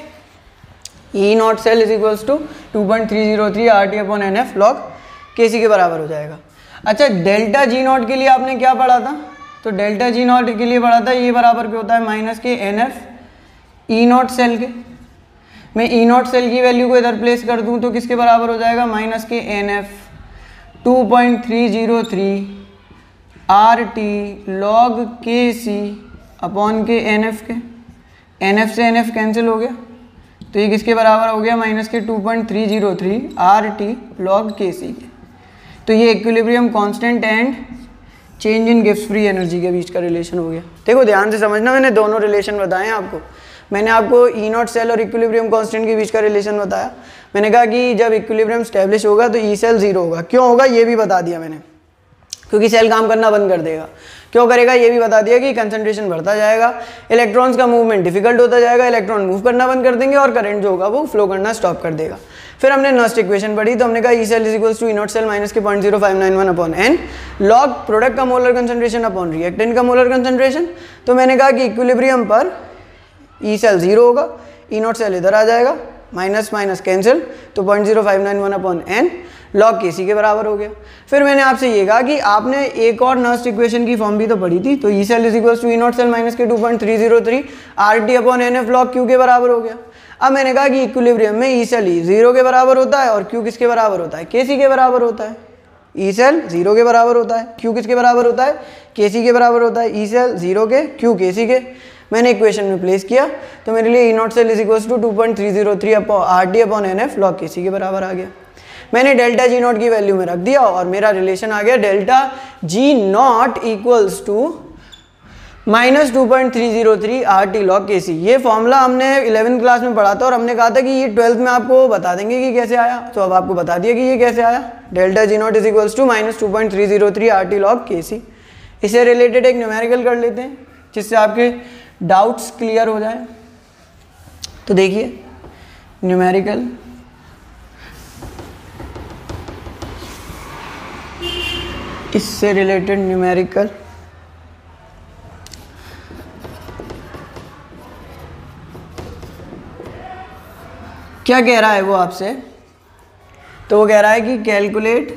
E naught cell is equals to 2.303 R T upon n F log K C के बराबर हो जाएगा। अच्छा, डेल्टा जी नॉट के लिए आपने क्या पढ़ा था, तो डेल्टा जी नॉट के लिए पढ़ा था ये बराबर क्या होता है, माइनस के n F E naught cell के। मैं ई नॉट सेल की वैल्यू को इधर प्लेस कर दूं तो किसके बराबर हो जाएगा, माइनस के n F 2.303 R T log K C upon के एन एफ के। एन एफ से एन एफ कैंसिल हो गया, तो ये किसके बराबर हो गया, माइनस के 2.303 R T log K C के। तो ये equilibrium constant and change in Gibbs free energy के बीच का रिलेशन हो गया। देखो ध्यान से समझना, मैंने दोनों रिलेशन बताए हैं आपको। मैंने आपको ई नॉट सेल और इक्विलिब्रियम कांस्टेंट के बीच का रिलेशन बताया। मैंने कहा कि जब इक्विलिब्रियम स्टैब्लिश होगा तो ई सेल 0 होगा। क्यों होगा ये भी बता दिया मैंने, क्योंकि सेल काम करना बंद कर देगा। क्यों करेगा ये भी बता दिया कि कंसंट्रेशन बढ़ता जाएगा, इलेक्ट्रॉन्स का मूवमेंट डिफिकल्ट होता जाएगा, इलेक्ट्रॉन मूव करना बंद कर देंगे और करंट जो होगा वो फ्लो करना स्टॉप कर देगा। फिर हमने नर्स्ट इक्वेशन पढ़ी, तो हमने कहा E cell is equals to E naught cell minus के 0.0591 अपॉन एन लॉग प्रोडक्ट का मोलर कंसंट्रेशन अपॉन रिएक्टेंट का मोलर कंसंट्रेशन। तो मैंने कहा कि इक्विलिब्रियम पर ई सेल 0 होगा, ई नॉट सेल इधर आ जाएगा, माइनस माइनस कैंसिल, तो 0.0591 upon n log K C के बराबर हो गया। फिर मैंने आपसे ये कहा कि आपने एक और नर्स्ट इक्वेशन की फॉर्म भी तो पढ़ी थी, तो E cell is equals to E naught cell minus के 2.303 R T upon n F log Q के बराबर हो गया। अब मैंने कहा कि इक्विलिब्रियम में ई सेल 0 के बराबर होता है और क्यू किसके बराबर होता है, के सी के बराबर होता है। ई सेल 0 के बराबर होता है, क्यू किसके बराबर होता है, के सी के बराबर होता है। ई सेल 0 के, क्यू के सी के। मैंने इक्वेशन में प्लेस किया तो मेरे लिए E naught cell is equals to 2.303 R T upon n F log K C के बराबर आ गया। मैंने डेल्टा जी नॉट की वैल्यू में रख दिया और मेरा रिलेशन आ गया delta G naught equals to minus 2.303 R T log K C. ये फॉर्मूला हमने 11th क्लास में पढ़ा था और हमने कहा था कि ये 12th में आपको बता देंगे कि कैसे आया, तो अब आपको बता दिया कि ये कैसे आया। Delta G naught is equals to minus 2.303 R T log K C. इससे रिलेटेड एक न्यूमेरिकल कर लेते हैं जिससे आपके डाउट्स क्लियर हो जाए। तो देखिए न्यूमेरिकल, इससे रिलेटेड न्यूमेरिकल क्या कह रहा है वो आपसे, तो वो कह रहा है कि calculate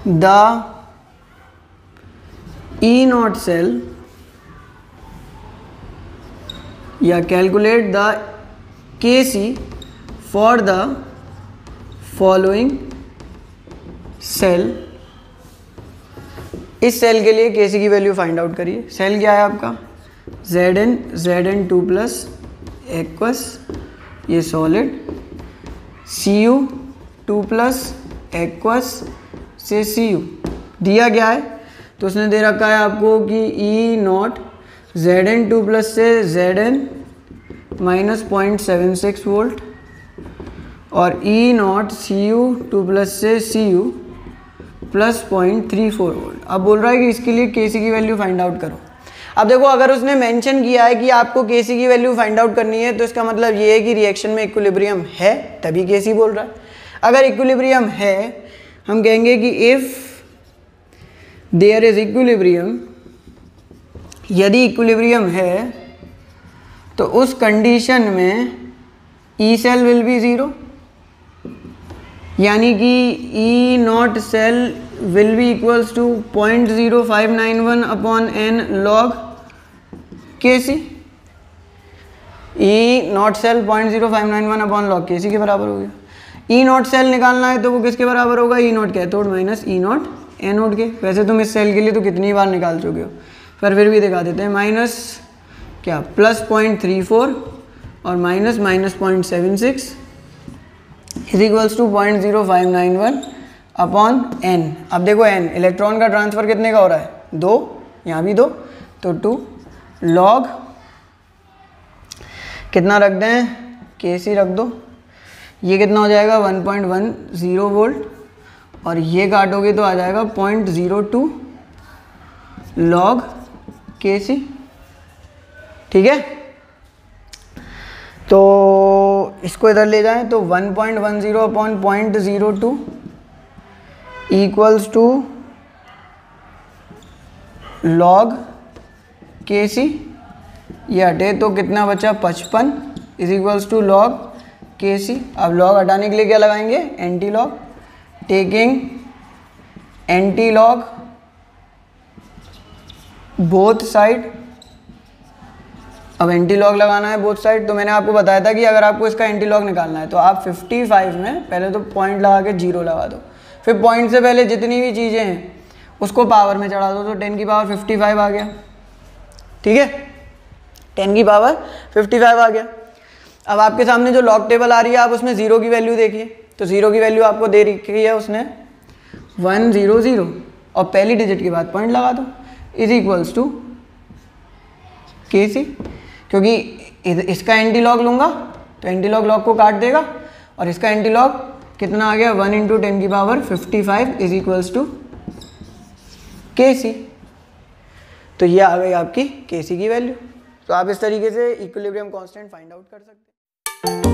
the E naught cell या calculate the K C for the following cell. इस सेल के लिए के सी की वैल्यू फाइंड आउट करिए। सेल क्या है आपका, Zn2 प्लस एक्वस ये सॉलिड, Cu2 प्लस एक्वस से Cu दिया गया है, तो उसने दे रखा है आपको कि E0 Zn2 प्लस से Zn माइनस 0.76 वोल्ट और E0 Cu2 प्लस से Cu प्लस 0.34 वोल्ट। अब बोल रहा है कि इसके लिए Kc की वैल्यू फाइंड आउट करो। अब देखो, अगर उसने मेंशन किया है कि आपको Kc की वैल्यू फाइंड आउट करनी है, तो इसका मतलब ये है कि रिएक्शन में इक्विलिब्रियम है, तभी Kc बोल रहा है। अगर इक्विलिब्रियम है, हम कहेंगे कि इफ देयर इज इक्विलिब्रियम, यदि इक्विलिब्रियम है तो उस कंडीशन में E cell will be zero, यानी कि E0 cell will be equals to 0.0591 upon n log Kc। E0 cell 0.0591 upon log Kc के बराबर हो गया। E0 सेल निकालना है तो वो किसके बराबर होगा? E0 cathode minus E0 anode के। वैसे तुम इस सेल के लिए तो कितनी बार निकाल चुके हो, पर फिर भी दिखा देते हैं। माइनस क्या, प्लस 0.34 और minus 0.76 is equals to 0.0591 upon n। अब देखो n, इलेक्ट्रॉन का ट्रांसफर कितने का हो रहा है? 2, यहाँ भी 2, तो 2 log कितना रख दें? Kc रख दो। ये कितना हो जाएगा? 1.10 वोल्ट, और ये काटोगे तो आ जाएगा 0.02 log Kc। ठीक है, तो इसको इधर ले जाएं तो 1.10 upon 0.02 equals to log Kc। ये हटे तो कितना बचा? 55 is equals to log Kc। अब log हटाने के लिए क्या लगाएंगे? Anti log. Taking anti log both side. अब एंटी लॉग लगाना है बोथ साइड, तो मैंने आपको बताया था कि अगर आपको इसका एंटी लॉग निकालना है तो आप 55 में पहले तो पॉइंट लगा के 0 लगा दो, फिर पॉइंट से पहले जितनी भी चीज़ें हैं उसको पावर में चढ़ा दो, तो 10 की पावर 55 आ गया। ठीक है, 10 की पावर 55 आ गया। अब आपके सामने जो लॉग टेबल आ रही है, आप उसमें 0 की वैल्यू देखिए, तो 0 की वैल्यू आपको दे रखी है उसने 100, और पहली डिजिट के बाद पॉइंट लगा दो, इज इक्वल्स टू Kc। क्योंकि इसका एंटी लॉग लूँगा तो एंटी लॉग को काट देगा, और इसका एंटी लॉग कितना आ गया? 1 × 10 की power 55 is equals to Kc। तो ये आ गई आपकी Kc की वैल्यू। तो आप इस तरीके से इक्विलिब्रियम कांस्टेंट फाइंड आउट कर सकते हैं।